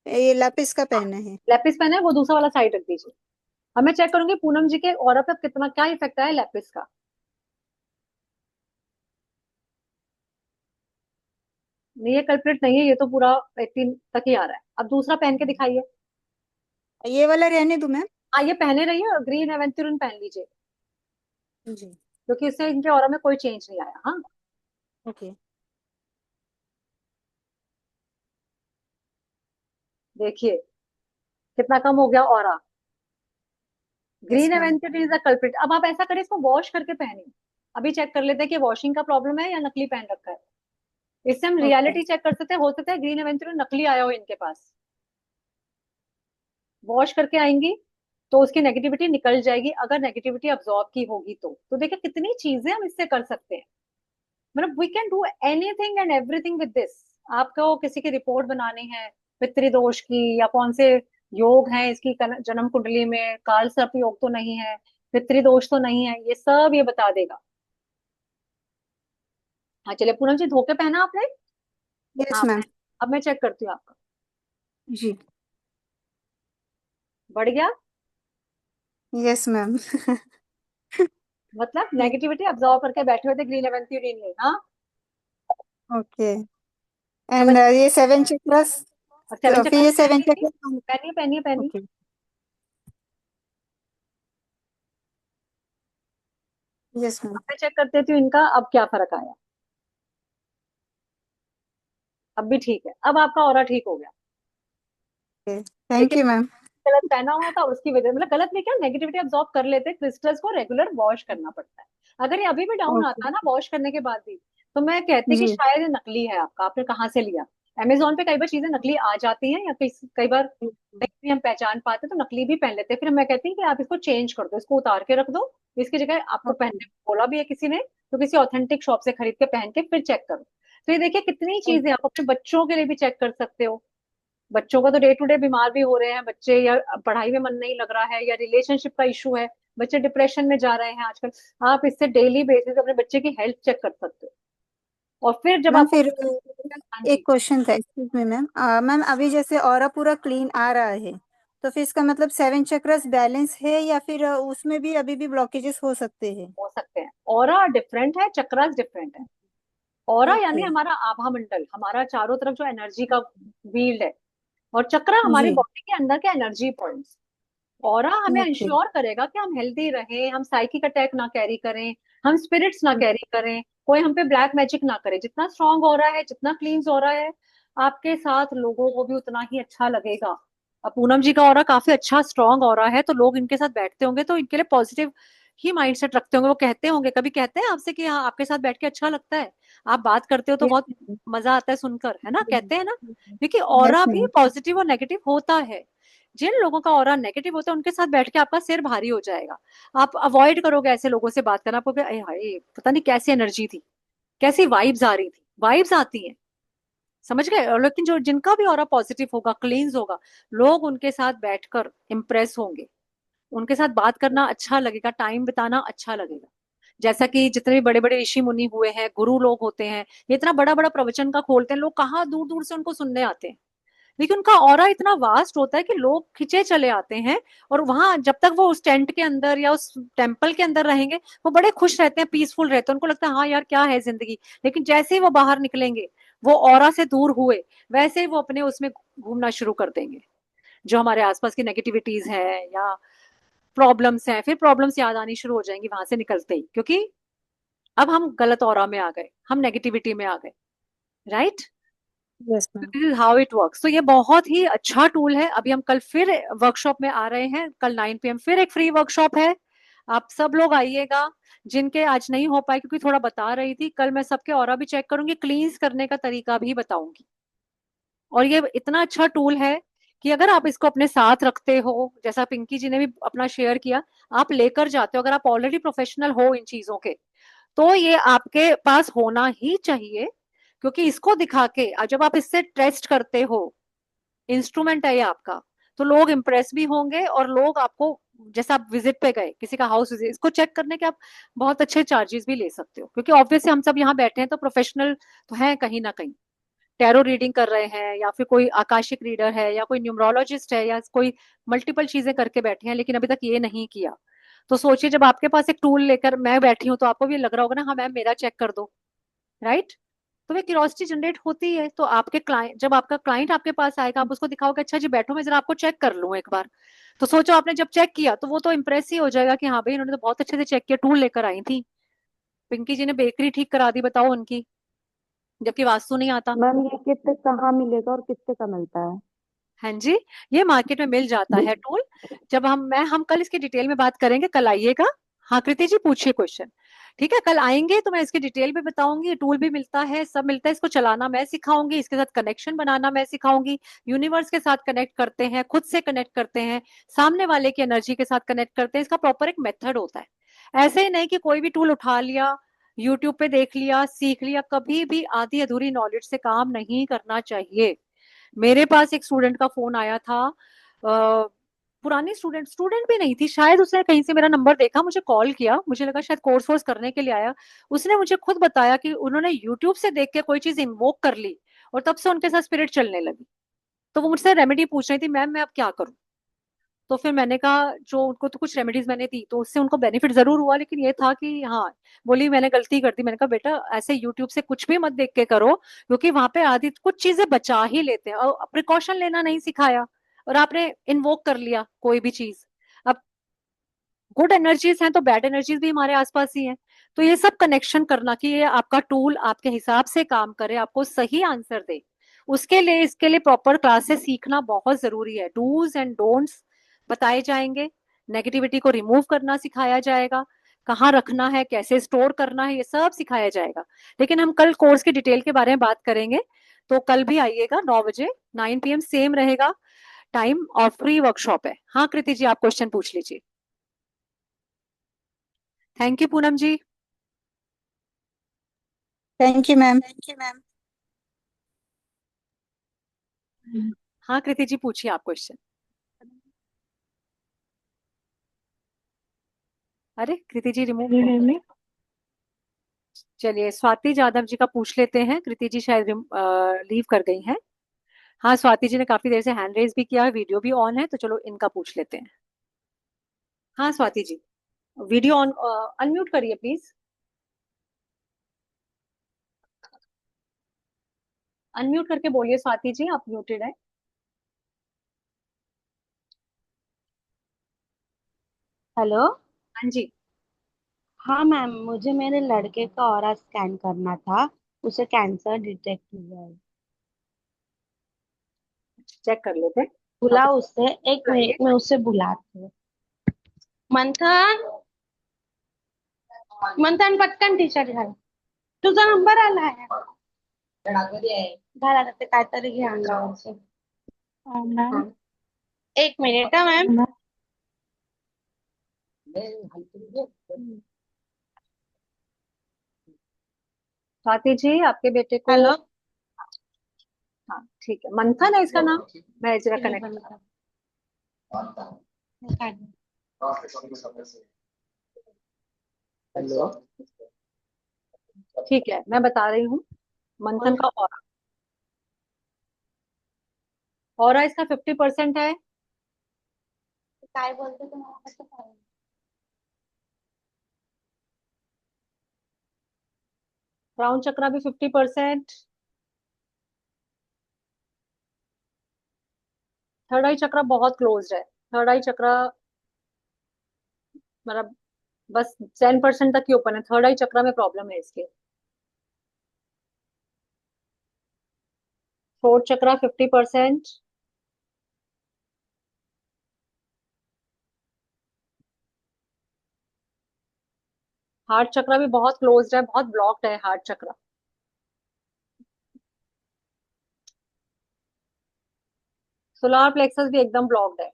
ये लापिस का पहना है। लेपिस पहना है, वो दूसरा वाला साइड रख दीजिए। अब मैं चेक करूंगी पूनम जी के ऑरा पे कितना क्या इफेक्ट आया लेपिस का। नहीं, ये कल्प्रिट नहीं है, ये तो पूरा 18 तक ही आ रहा है। अब दूसरा पहन के दिखाइए। ये वाला रहने दूं मैम? हाँ, ये पहने रहिए और ग्रीन एवेंचुरिन पहन लीजिए, जी। क्योंकि इससे इनके ऑरा में कोई चेंज नहीं आया। हाँ, ओके। देखिए कितना कम हो गया aura. Yes green ma'am. Aventurine is the culprit. अब आप ऐसा करें, इसको वॉश करके पहनिए। अभी चेक कर लेते हैं कि वॉशिंग का प्रॉब्लम है या नकली पहन रखा है। इससे हम ओके। रियलिटी चेक कर सकते हैं, हो सकता है ग्रीन एवेंचुरिन नकली आया हो इनके पास। वॉश करके आएंगी तो उसकी नेगेटिविटी निकल जाएगी, अगर नेगेटिविटी अब्सॉर्ब की होगी तो देखिए कितनी चीजें हम इससे कर सकते हैं। मतलब we can do anything and everything with this. आपको किसी की रिपोर्ट बनानी है, पितृदोष की, या कौन से योग हैं इसकी जन्म कुंडली में, काल सर्प योग तो नहीं है, पितृदोष तो नहीं है, ये सब ये बता देगा। हाँ चलिए, पूनम जी धोके पहना आपने? यस हाँ मैम। अब मैं चेक करती हूँ आपका। जी। बढ़ गया, यस मैम। मतलब नेगेटिविटी अब्सॉर्ब करके बैठे हुए थे ग्रीन एवेंथ्यूरिन में। हाँ, ओके। तो एंड ये 7 चक्रस, और 7 फिर चक्कर ये पहन 7 लीजिए, चक्रस। पहनिए पहनिए पहनिए। ओके। Yes ma'am. अब मैं चेक कर देती हूँ इनका अब क्या फर्क आया। अब भी ठीक है, अब आपका ऑरा ठीक हो गया। ओके, थैंक देखिए, यू मैम। गलत पहना हुआ था उसकी वजह, मतलब गलत नहीं, क्या नेगेटिविटी अब्सॉर्ब कर लेते हैं, क्रिस्टल्स को रेगुलर वॉश करना पड़ता है। अगर ये अभी भी डाउन ओके। आता ना वॉश करने के बाद भी, तो मैं कहती कि जी। शायद ये नकली है आपका, आपने कहाँ से लिया। अमेजोन पे कई बार चीजें नकली आ जाती हैं, या कई बार नहीं भी हम पहचान पाते तो नकली भी पहन लेते हैं। फिर मैं कहती हूँ कि आप इसको चेंज कर दो, इसको उतार के रख दो, इसकी जगह आपको ओके। पहनने को बोला भी है किसी ने, तो किसी ऑथेंटिक शॉप से खरीद के पहन के फिर चेक करो। तो ये देखिए कितनी चीजें आप अपने बच्चों के लिए भी चेक कर सकते हो। बच्चों का तो डे टू डे बीमार भी हो रहे हैं बच्चे, या पढ़ाई में मन नहीं लग रहा है, या रिलेशनशिप का इशू है, बच्चे डिप्रेशन में जा रहे हैं आजकल। आप इससे डेली बेसिस अपने बच्चे की हेल्थ चेक कर सकते हो। और फिर जब मैम आपको, फिर हाँ एक जी, क्वेश्चन था, एक्सक्यूज मी मैम। मैम अभी जैसे ऑरा पूरा क्लीन आ रहा है, तो फिर इसका मतलब 7 चक्रस बैलेंस है या फिर उसमें भी अभी भी ब्लॉकेजेस हो सकते हैं? हो सकते हैं। ऑरा डिफरेंट है, चक्रास डिफरेंट है। ऑरा यानी ओके। हमारा आभा मंडल, हमारा चारों तरफ जो एनर्जी का फील्ड है। और चक्रा हमारी जी। बॉडी के अंदर के एनर्जी पॉइंट्स। ऑरा हमें ओके। इंश्योर करेगा कि हम हेल्दी रहें, हम साइकिक अटैक ना कैरी करें, हम स्पिरिट्स ना कैरी करें, कोई हम पे ब्लैक मैजिक ना करे। जितना स्ट्रांग ऑरा है, जितना क्लींस ऑरा है, आपके साथ लोगों को भी उतना ही अच्छा लगेगा। अब पूनम जी का ऑरा काफी अच्छा स्ट्रांग ऑरा है, तो लोग इनके साथ बैठते होंगे तो इनके लिए पॉजिटिव ही माइंडसेट रखते होंगे। वो कहते होंगे, कभी कहते हैं आपसे कि हाँ आपके साथ बैठ के अच्छा लगता है, आप बात करते हो तो बहुत मजा आता है सुनकर, है ना, कहते हैं ना। क्योंकि यस ऑरा भी मैम। पॉजिटिव और नेगेटिव होता है। जिन लोगों का ऑरा नेगेटिव होता है उनके साथ बैठ के आपका सिर भारी हो जाएगा। आप अवॉइड करोगे ऐसे लोगों से बात करना। आपको क्या, "अरे हाय, पता नहीं कैसी एनर्जी थी, कैसी वाइब्स आ रही थी"। वाइब्स आती हैं, समझ गए। और लेकिन जो जिनका भी ऑरा पॉजिटिव होगा, क्लींस होगा, लोग उनके साथ बैठकर इम्प्रेस होंगे, उनके साथ बात करना अच्छा लगेगा, टाइम बिताना अच्छा लगेगा। जैसा कि जितने भी बड़े बड़े ऋषि मुनि हुए हैं, गुरु लोग होते हैं, ये इतना बड़ा बड़ा प्रवचन का खोलते हैं, लोग कहाँ दूर दूर से उनको सुनने आते हैं। लेकिन उनका ऑरा इतना वास्ट होता है कि लोग खिंचे चले आते हैं। और वहां जब तक वो उस टेंट के अंदर या उस टेम्पल के अंदर रहेंगे, वो बड़े खुश रहते हैं, पीसफुल रहते हैं, उनको लगता है हाँ यार क्या है जिंदगी। लेकिन जैसे ही वो बाहर निकलेंगे, वो ऑरा से दूर हुए, वैसे ही वो अपने उसमें घूमना शुरू कर देंगे। जो हमारे आसपास की नेगेटिविटीज है या प्रॉब्लम्स हैं, फिर प्रॉब्लम्स याद आनी शुरू हो जाएंगी वहां से निकलते ही, क्योंकि अब हम गलत ऑरा में आ गए, हम नेगेटिविटी में आ गए। Right. Yes ma'am. This is how it works. तो ये बहुत ही अच्छा टूल है। अभी हम कल फिर वर्कशॉप में आ रहे हैं, कल 9 PM फिर एक फ्री वर्कशॉप है। आप सब लोग आइएगा, जिनके आज नहीं हो पाए क्योंकि थोड़ा बता रही थी। कल मैं सबके ऑरा भी चेक करूंगी, क्लींस करने का तरीका भी बताऊंगी। और ये इतना अच्छा टूल है कि अगर आप इसको अपने साथ रखते हो, जैसा पिंकी जी ने भी अपना शेयर किया, आप लेकर जाते हो, अगर आप ऑलरेडी प्रोफेशनल हो इन चीजों के, तो ये आपके पास होना ही चाहिए। क्योंकि इसको दिखा के जब आप इससे टेस्ट करते हो, इंस्ट्रूमेंट है ये आपका, तो लोग इंप्रेस भी होंगे। और लोग आपको, जैसे आप विजिट पे गए किसी का हाउस विजिट, इसको चेक करने के आप बहुत अच्छे चार्जेस भी ले सकते हो। क्योंकि ऑब्वियसली हम सब यहाँ बैठे हैं तो प्रोफेशनल तो हैं कहीं ना कहीं, टैरो रीडिंग कर रहे हैं, या फिर कोई आकाशिक रीडर है, या कोई न्यूमरोलॉजिस्ट है, या कोई मल्टीपल चीजें करके बैठे हैं, लेकिन अभी तक ये नहीं किया। तो सोचिए, जब आपके पास एक टूल लेकर मैं बैठी हूँ, तो आपको भी लग रहा होगा ना, हाँ मैम मेरा चेक कर दो। राइट। तो वे क्यूरियोसिटी जनरेट होती है। तो आपके क्लाइंट, जब आपका क्लाइंट आपके पास आएगा, आप उसको दिखाओगे अच्छा जी बैठो मैं जरा आपको चेक कर लूं एक बार। तो सोचो, आपने जब चेक किया तो वो तो इम्प्रेस ही हो जाएगा कि हाँ भाई इन्होंने तो बहुत अच्छे से चेक किया, टूल लेकर आई थी। पिंकी जी ने बेकरी ठीक करा दी, बताओ उनकी, जबकि वास्तु नहीं आता। मैम ये किट कहाँ मिलेगा और कितने का मिलता है? हाँ जी, ये मार्केट में मिल जाता है टूल। जब हम कल इसकी डिटेल में बात करेंगे, कल आइएगा। हाँ कृति जी पूछिए क्वेश्चन। ठीक है, कल आएंगे तो मैं इसकी डिटेल भी बताऊंगी। टूल भी मिलता है, सब मिलता है। इसको चलाना मैं सिखाऊंगी, इसके साथ कनेक्शन बनाना मैं सिखाऊंगी। यूनिवर्स के साथ कनेक्ट करते हैं, खुद से कनेक्ट करते हैं, सामने वाले की एनर्जी के साथ कनेक्ट करते हैं। इसका प्रॉपर एक मेथड होता है। ऐसे ही नहीं कि कोई भी टूल उठा लिया, यूट्यूब पे देख लिया, सीख लिया। कभी भी आधी अधूरी नॉलेज से काम नहीं करना चाहिए। मेरे पास एक स्टूडेंट का फोन आया था, पुरानी स्टूडेंट स्टूडेंट भी नहीं थी शायद, उसने कहीं से मेरा नंबर देखा, मुझे कॉल किया, मुझे लगा शायद कोर्स वोर्स करने के लिए आया। उसने मुझे खुद बताया कि उन्होंने यूट्यूब से देख के कोई चीज इन्वोक कर ली, और तब से उनके साथ स्पिरिट चलने लगी। तो वो मुझसे रेमेडी पूछ रही थी, मैम मैं अब क्या करूं। तो फिर मैंने कहा, जो उनको तो कुछ रेमेडीज मैंने दी, तो उससे उनको बेनिफिट जरूर हुआ, लेकिन ये था कि हाँ, बोली मैंने गलती कर दी। मैंने कहा बेटा ऐसे यूट्यूब से कुछ भी मत देख के करो, क्योंकि वहां पे आदि कुछ चीजें बचा ही लेते हैं, और प्रिकॉशन लेना नहीं सिखाया, और आपने इन्वोक कर लिया कोई भी चीज। अब गुड एनर्जीज हैं तो बैड एनर्जीज भी हमारे आसपास ही हैं। तो ये सब कनेक्शन करना, कि ये आपका टूल आपके हिसाब से काम करे, आपको सही आंसर दे, उसके लिए इसके लिए प्रॉपर क्लासेस सीखना बहुत जरूरी है। डूज एंड डोंट्स बताए जाएंगे, नेगेटिविटी को रिमूव करना सिखाया जाएगा, कहाँ रखना है, कैसे स्टोर करना है, ये सब सिखाया जाएगा। लेकिन हम कल कोर्स की डिटेल के बारे में बात करेंगे। तो कल भी आइएगा 9 बजे, 9 PM सेम रहेगा टाइम, और फ्री वर्कशॉप है। हाँ कृति जी, आप क्वेश्चन पूछ लीजिए। Thank you Poonam ji. Thank you ma'am. हाँ कृति जी, पूछिए आप क्वेश्चन। अरे Kriti ji remove Can you हो hear गए। me? चलिए स्वाति यादव जी का पूछ लेते हैं, कृति जी शायद लीव कर गई हैं। हाँ स्वाति जी ने काफी देर से हैंड रेज भी किया है, वीडियो भी ऑन है, तो चलो इनका पूछ लेते हैं। हाँ Swati ji, video on, unmute करिए प्लीज। अनम्यूट करके बोलिए स्वाति जी, आप म्यूटेड है। हेलो। हाँ जी, हाँ मैम, मुझे मेरे लड़के का ऑरा स्कैन करना था। उसे कैंसर डिटेक्ट हुआ है। चेक कर लेते हैं। आप बुला उसे, एक बताइए। मिनट में उसे बुलाती हूँ। मंथन, मंथन पटकन टी शर्ट घाल. तुझा नंबर आलाय. घाला ते काहीतरी घे अंगावरचं. मैम, हा, एक मिनिट हा मॅम. स्वाति जी आपके बेटे को, हेलो. हाँ ठीक है, मंथन है इसका नाम। मैं जरा टीव्ही कनेक्ट। बंद कर. हे काढ. ठीक है, मैं बता रही हूँ। मंथन बोल. का ऑरा, ऑरा इसका 50% है। काय बोलते तुम्हाला कसं कळलं? क्राउन चक्रा भी 50%। थर्ड आई चक्रा बहुत क्लोज है। थर्ड आई चक्रा मतलब बस 10% तक ही ओपन है। थर्ड आई चक्रा में प्रॉब्लम है इसके। फोर्थ चक्रा 50%। हार्ट चक्रा भी बहुत क्लोज्ड है, बहुत ब्लॉक्ड है हार्ट चक्रा। सोलार प्लेक्सस भी एकदम ब्लॉक्ड है।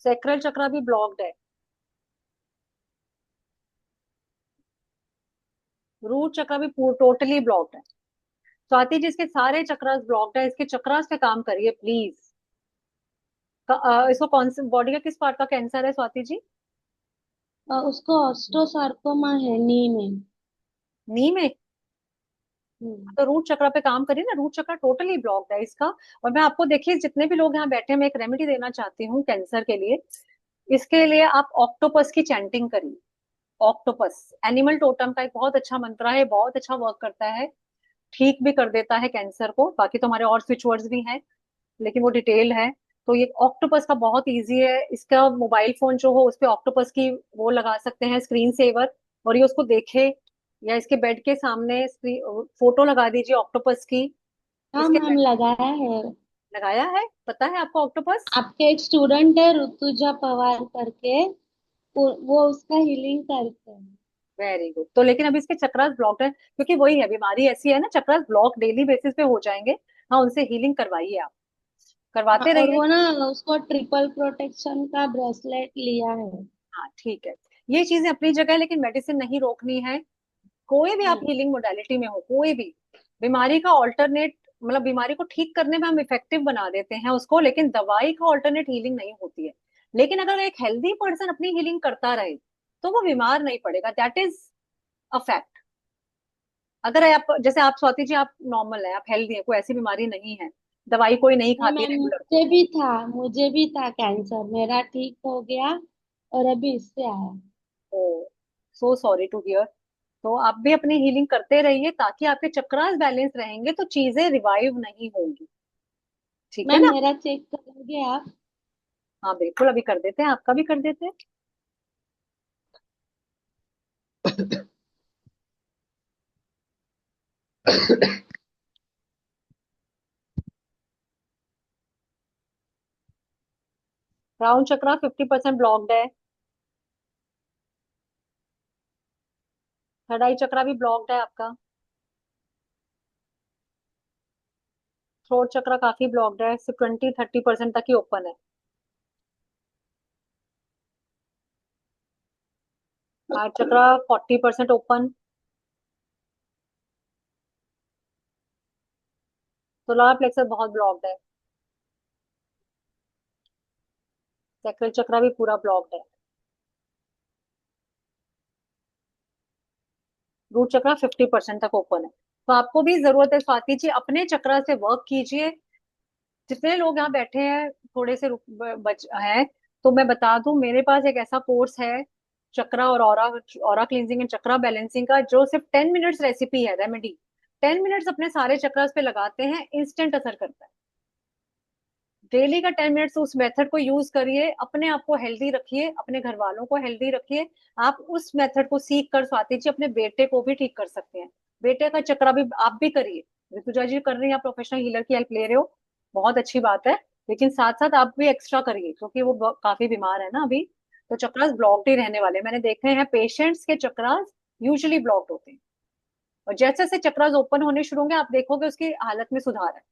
सेक्रल चक्रा भी ब्लॉक्ड है। रूट चक्रा भी टोटली ब्लॉक्ड है। स्वाति जी इसके सारे चक्रास ब्लॉक्ड है, इसके चक्रास पे काम करिए प्लीज। इसको कौन से बॉडी का किस पार्ट का कैंसर है स्वाति जी? उसको ऑस्टोसार्कोमा है नी में. नी में? हम्म. तो रूट चक्रा पे काम करिए ना, रूट चक्रा टोटली ब्लॉक्ड है इसका। और मैं आपको देखिए, जितने भी लोग यहाँ बैठे हैं, मैं एक रेमेडी देना चाहती हूँ कैंसर के लिए। इसके लिए आप ऑक्टोपस की चैंटिंग करिए। ऑक्टोपस एनिमल टोटम का एक बहुत अच्छा मंत्र है, बहुत अच्छा वर्क करता है, ठीक भी कर देता है कैंसर को। बाकी तो हमारे और स्विच वर्ड्स भी हैं, लेकिन वो डिटेल है। तो ये ऑक्टोपस का बहुत इजी है। इसका मोबाइल फोन जो हो उस पे ऑक्टोपस की वो लगा सकते हैं, स्क्रीन सेवर, और ये उसको देखे, या इसके बेड के सामने फोटो लगा दीजिए ऑक्टोपस की। हाँ इसके मैम, लगाया है. लगाया है, पता है आपको ऑक्टोपस? आपके एक स्टूडेंट है ऋतुजा पवार करके, वो उसका हीलिंग करते हैं. Very good. तो लेकिन अभी इसके चक्रास ब्लॉक्ड है, क्योंकि वही है, बीमारी ऐसी है ना, चक्रास ब्लॉक डेली बेसिस पे हो जाएंगे। हाँ, उनसे हीलिंग करवाइए आप, हाँ, करवाते और रहिए। वो ना, उसको ट्रिपल प्रोटेक्शन का ब्रेसलेट लिया है. हाँ ठीक है, ये चीजें अपनी जगह है, लेकिन मेडिसिन नहीं रोकनी है। कोई भी आप हम्म. हीलिंग मोडालिटी में हो, कोई भी बीमारी का ऑल्टरनेट, मतलब बीमारी को ठीक करने में हम इफेक्टिव बना देते हैं उसको, लेकिन दवाई का ऑल्टरनेट हीलिंग नहीं होती है। लेकिन अगर एक हेल्दी पर्सन अपनी हीलिंग करता रहे तो वो बीमार नहीं पड़ेगा, दैट इज अ फैक्ट। अगर आप जैसे आप स्वाति जी, आप नॉर्मल है, आप हेल्दी है, कोई ऐसी बीमारी नहीं है, दवाई कोई नहीं हाँ खाती मैम, रेगुलर। मुझे भी था कैंसर. मेरा ठीक हो गया और अभी इससे आया. ओ, सो सॉरी टू हियर। तो आप भी अपनी हीलिंग करते रहिए, ताकि आपके चक्रास बैलेंस रहेंगे तो चीजें रिवाइव नहीं होंगी। ठीक है मैम, ना? मेरा चेक करोगे आप? हाँ बिल्कुल, अभी कर देते हैं, आपका भी कर देते हैं। क्राउन चक्रा 50% ब्लॉक्ड है। थर्ड आई चक्रा भी ब्लॉक्ड है आपका। थ्रोट चक्रा काफी ब्लॉक्ड है, सिर्फ 20-30% तक ही ओपन है। हार्ट चक्रा 40% ओपन, सोलर प्लेक्सस बहुत ब्लॉक्ड है, सैक्रल चक्रा भी पूरा ब्लॉक्ड है, रूट चक्रा 50% तक ओपन है। तो आपको भी जरूरत है स्वाति जी, अपने चक्रा से वर्क कीजिए। जितने लोग यहाँ बैठे हैं थोड़े से बच हैं, तो मैं बता दूं, मेरे पास एक ऐसा कोर्स है चक्रा और aura cleansing and chakra balancing का, जो सिर्फ 10 मिनट्स रेसिपी है, रेमेडी। 10 मिनट्स अपने सारे चक्रास पे लगाते हैं, इंस्टेंट असर करता है। डेली का 10 मिनट्स उस मेथड को यूज करिए, अपने आप को हेल्दी रखिए, अपने घर वालों को हेल्दी रखिए। आप उस मेथड को सीख कर स्वाति जी अपने बेटे को भी ठीक कर सकते हैं। बेटे का चक्रा भी आप भी करिए, ऋतुजा जी कर रही हैं, आप प्रोफेशनल हीलर की हेल्प ले रहे हो, बहुत अच्छी बात है। लेकिन साथ साथ आप भी एक्स्ट्रा करिए, क्योंकि वो काफी बीमार है ना अभी, तो चक्रास ब्लॉक्ड ही रहने वाले। मैंने देखे हैं पेशेंट्स के चक्रास यूजुअली ब्लॉक्ड होते हैं, और जैसे जैसे चक्रास ओपन होने शुरू होंगे आप देखोगे उसकी हालत में सुधार है।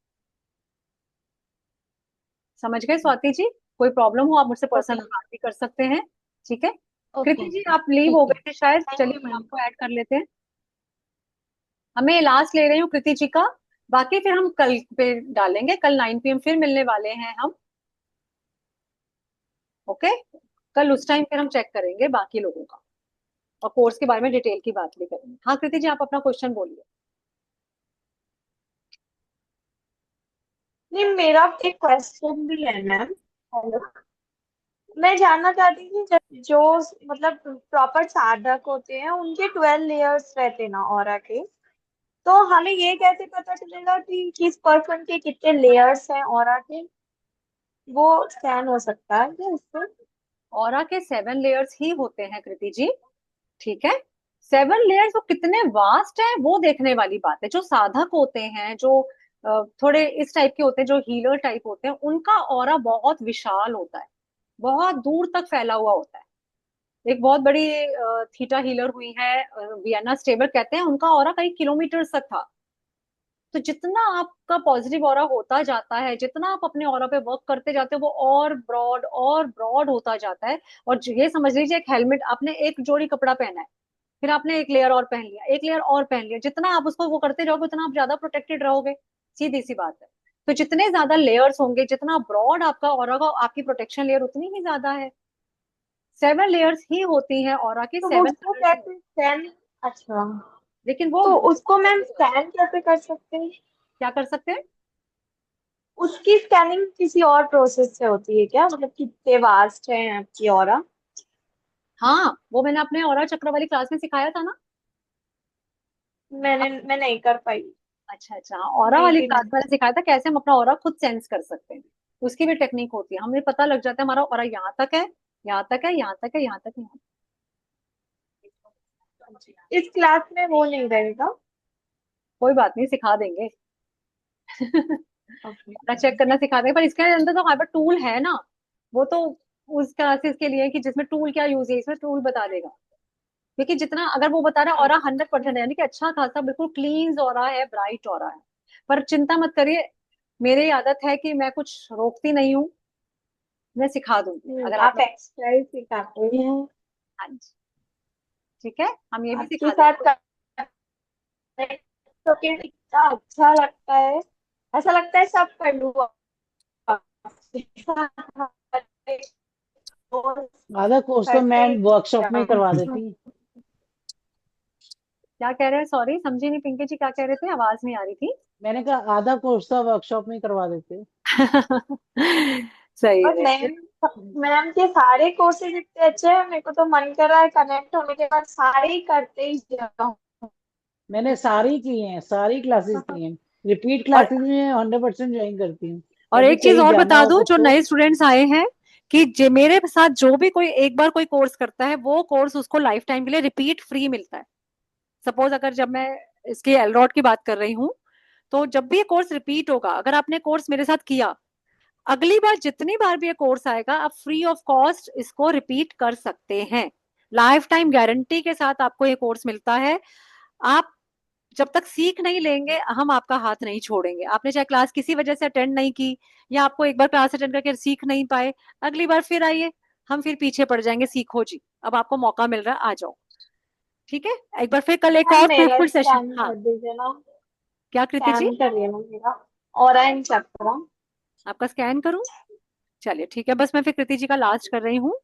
समझ गए स्वाति जी? कोई प्रॉब्लम हो आप मुझसे पर्सनल ओके बात भी कर सकते हैं, ठीक है? ओके कृति जी आप लीव हो ठीक है, गए थे शायद, थैंक चलिए यू मैं मैम। आपको ऐड कर लेते हैं। हमें लास्ट ले रही हूँ कृति जी का, बाकी फिर हम कल पे डालेंगे, कल 9 PM फिर मिलने वाले हैं हम। ओके, कल उस टाइम फिर हम चेक करेंगे बाकी लोगों का, और कोर्स के बारे में डिटेल की बात भी करेंगे। हाँ कृति जी आप अपना क्वेश्चन बोलिए। नहीं, मेरा एक क्वेश्चन भी है मैम। हेलो, मैं जानना चाहती थी, जब जो मतलब प्रॉपर साधक होते हैं उनके 12 लेयर्स रहते हैं ना ऑरा के, तो हमें ये कैसे पता चलेगा कि किस पर्सन के कितने लेयर्स हैं ऑरा के? वो स्कैन हो सकता है क्या इससे? ऑरा के 7 लेयर्स ही होते हैं कृति जी, ठीक है? 7 लेयर्स वो कितने वास्ट है वो देखने वाली बात है। जो साधक होते हैं, जो थोड़े इस टाइप के होते हैं, जो हीलर टाइप होते हैं, उनका ऑरा बहुत विशाल होता है, बहुत दूर तक फैला हुआ होता है। एक बहुत बड़ी थीटा हीलर हुई है, वियना स्टेबर कहते हैं, उनका ऑरा कई किलोमीटर तक था। तो जितना आपका पॉजिटिव ऑरा होता जाता है, जितना आप अपने ऑरा पे वर्क करते जाते हो, वो और ब्रॉड होता जाता है। और ये समझ लीजिए, एक हेलमेट, आपने एक जोड़ी कपड़ा पहना है, फिर आपने एक लेयर और पहन लिया, एक लेयर और पहन लिया, जितना आप उसको वो करते जाओगे उतना आप ज्यादा प्रोटेक्टेड रहोगे, सीधी सी बात है। तो जितने ज्यादा लेयर्स होंगे, जितना ब्रॉड आपका ऑरा होगा, आपकी प्रोटेक्शन लेयर उतनी ही ज्यादा है। 7 लेयर्स ही होती हैं ऑरा की, तो वो 7 उसको कलर्स ही। कैसे स्कैन? अच्छा, लेकिन वो तो बहुत उसको मैम effective है। स्कैन कैसे कर सकते हैं? क्या कर सकते हैं? उसकी स्कैनिंग किसी और प्रोसेस से होती है क्या? मतलब कितने वास्ट है आपकी ऑरा? हाँ, वो मैंने अपने ऑरा चक्र वाली क्लास में सिखाया था ना। मैं नहीं कर पाई। अच्छा अच्छा, ऑरा नहीं वाली थी क्लास मैम। में मैंने सिखाया था कैसे हम अपना ऑरा खुद सेंस कर सकते हैं। उसकी भी टेक्निक होती है, हमें पता लग जाता है हमारा ऑरा यहाँ तक है, यहाँ तक है, यहाँ तक है, यहाँ तक है, यहाँ इस क्लास में वो नहीं रहेगा? तक। कोई बात नहीं, सिखा देंगे। ओके। ऑरा चेक करना सिखा देंगे, पर इसके अंदर तो हमारे पास टूल है ना, वो तो उस क्लासेस के लिए है कि जिसमें टूल क्या यूज है, इसमें टूल बता देगा। क्योंकि जितना अगर वो बता रहा है ऑरा 100% है, यानी कि अच्छा खासा बिल्कुल क्लीन ऑरा है, ब्राइट ऑरा है। पर चिंता मत करिए, मेरी आदत है कि मैं कुछ रोकती नहीं हूँ, मैं सिखा दूंगी अगर आप आपने। एक्सरसाइज सिखाते हैं? हाँ जी, ठीक है, हम ये भी आपके सिखा साथ देंगे। तो के इतना अच्छा लगता है, ऐसा लगता है सब कर लूँ आपके साथ। आधा कोर्स तो करते मैं ही वर्कशॉप में ही करवा जाऊँ। देती। क्या कह रहे हैं? सॉरी समझी नहीं, पिंकी जी क्या कह रहे थे, आवाज नहीं आ रही थी। मैंने कहा आधा कोर्स तो वर्कशॉप में ही करवा देते। सही और है। मैम मैम के सारे कोर्सेज इतने अच्छे हैं, मेरे को तो मन कर रहा है कनेक्ट होने के बाद सारे ही करते ही जाऊँ। मैंने सारी की हैं, सारी क्लासेस की हैं, रिपीट और क्लासेस में 100% ज्वाइन करती हूँ। एक कभी चीज कहीं और जाना बता हो दूं, जो सबको। नए स्टूडेंट्स आए हैं, कि मेरे साथ जो भी कोई एक बार कोई कोर्स करता है, वो कोर्स उसको लाइफ टाइम के लिए रिपीट फ्री मिलता है। सपोज अगर जब मैं इसकी एलरॉड की बात कर रही हूँ, तो जब भी ये कोर्स रिपीट होगा, अगर आपने कोर्स मेरे साथ किया, अगली बार जितनी बार भी ये कोर्स आएगा, आप फ्री ऑफ कॉस्ट इसको रिपीट कर सकते हैं। लाइफ टाइम गारंटी के साथ आपको ये कोर्स मिलता है। आप जब तक सीख नहीं लेंगे, हम आपका हाथ नहीं छोड़ेंगे। आपने चाहे क्लास किसी वजह से अटेंड नहीं की, या आपको एक बार क्लास अटेंड करके सीख नहीं पाए, अगली बार फिर आइए, हम फिर पीछे पड़ जाएंगे, सीखो जी, अब आपको मौका मिल रहा है, आ जाओ। ठीक है, एक बार फिर कल एक मैम और मेरा फ्रूटफुल सेशन। स्कैन हाँ, कर दीजिए ना, क्या कृति जी? स्कैन करिए ना मेरा ऑरा इन चक्रा। आपका स्कैन करूं? चलिए ठीक है, बस मैं फिर कृति जी का लास्ट कर रही हूँ।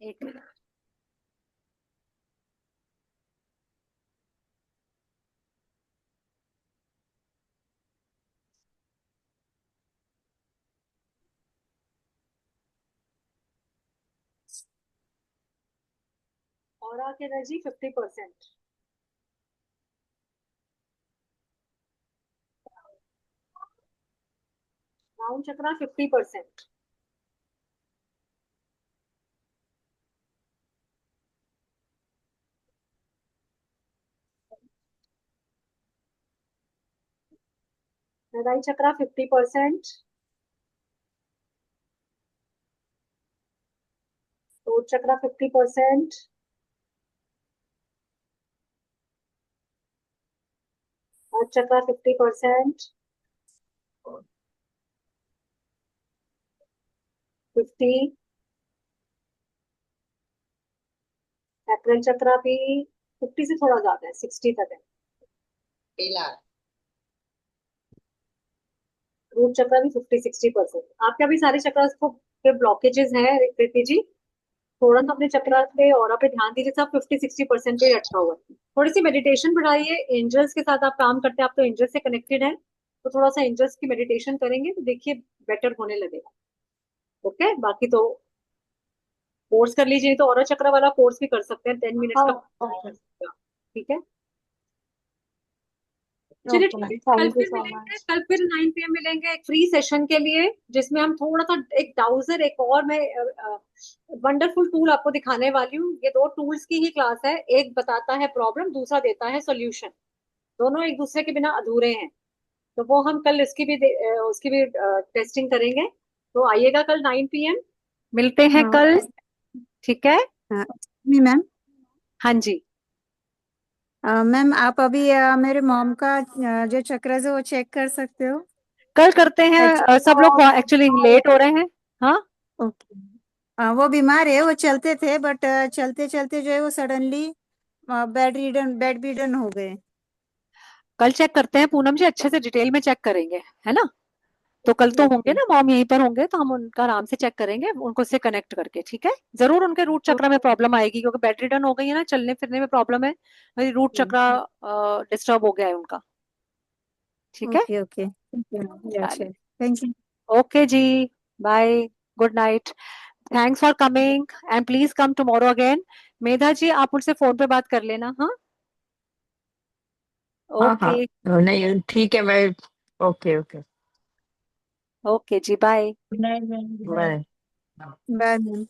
एक मिनट। ऑरा की एनर्जी 50%। राउंड चक्रा 50%। हृदय चक्रा 50%। थ्रोट चक्रा 50%। हार्ट चक्रा 50%। 50। सैक्रल चक्रा भी 50 से थोड़ा ज्यादा है, 60 तक है। रूट चक्रा भी 50-60%। आपके अभी सारे चक्रा को पे ब्लॉकेजेस हैं कृति जी, थोड़ा सा अपने चक्रा पे और पे ध्यान दीजिए। सब 50-60% पे ही अटका हुआ है। थोड़ी सी मेडिटेशन बढ़ाइए। एंजल्स के साथ आप काम करते हैं, आप तो एंजल्स से कनेक्टेड है, तो थोड़ा सा एंजल्स की मेडिटेशन करेंगे तो देखिए बेटर होने लगेगा। ओके, बाकी तो कोर्स कर लीजिए, तो और चक्र वाला कोर्स भी कर सकते हैं, 10 मिनट्स हाँ का कर ओके। सकते हैं आप। ठीक है, चलिए ओके ठीक है, मैम, कल थैंक यू फिर सो मिलेंगे। मच। कल फिर 9 PM मिलेंगे एक फ्री सेशन के लिए, जिसमें हम थोड़ा सा एक ब्राउजर, एक और मैं वंडरफुल टूल आपको दिखाने वाली हूँ। ये दो टूल्स की ही क्लास है, एक बताता है प्रॉब्लम, दूसरा देता है सॉल्यूशन। दोनों एक दूसरे के बिना अधूरे हैं, तो वो हम कल इसकी भी उसकी भी टेस्टिंग करेंगे। तो आइएगा कल 9 PM, मिलते हैं हाँ कल। ठीक है। हाँ मैम। हाँ जी। मैम आप अभी मेरे मॉम का जो चक्रास है वो चेक कर सकते हो? कल करते हैं। सब लोग एक्चुअली लेट हो रहे हैं। हाँ, ओके। वो बीमार है, वो चलते थे बट चलते चलते जो है वो सडनली बेड रिडन हो गए। कल चेक करते हैं पूनम जी, अच्छे से डिटेल में चेक करेंगे, है ना? तो कल तो होंगे ओके ना मॉम यहीं पर होंगे, तो हम उनका आराम से चेक करेंगे, उनको से कनेक्ट करके। ठीक है, जरूर उनके रूट चक्र में प्रॉब्लम आएगी, क्योंकि बेड रिडन हो गई है ना, चलने फिरने में प्रॉब्लम है, वही रूट चक्र डिस्टर्ब हो गया है उनका। ठीक है, ओके ओके अच्छा, चलिए। Thank you. ओके जी, bye, good night, thanks for coming and please come tomorrow again. Medha ji, आप उनसे फोन पे बात कर लेना। हाँ, हाँ ओके। हाँ, नहीं ठीक है, मैं ओके ओके। ओके जी, bye. Good night ma'am, good night. Bye. Bye ma'am.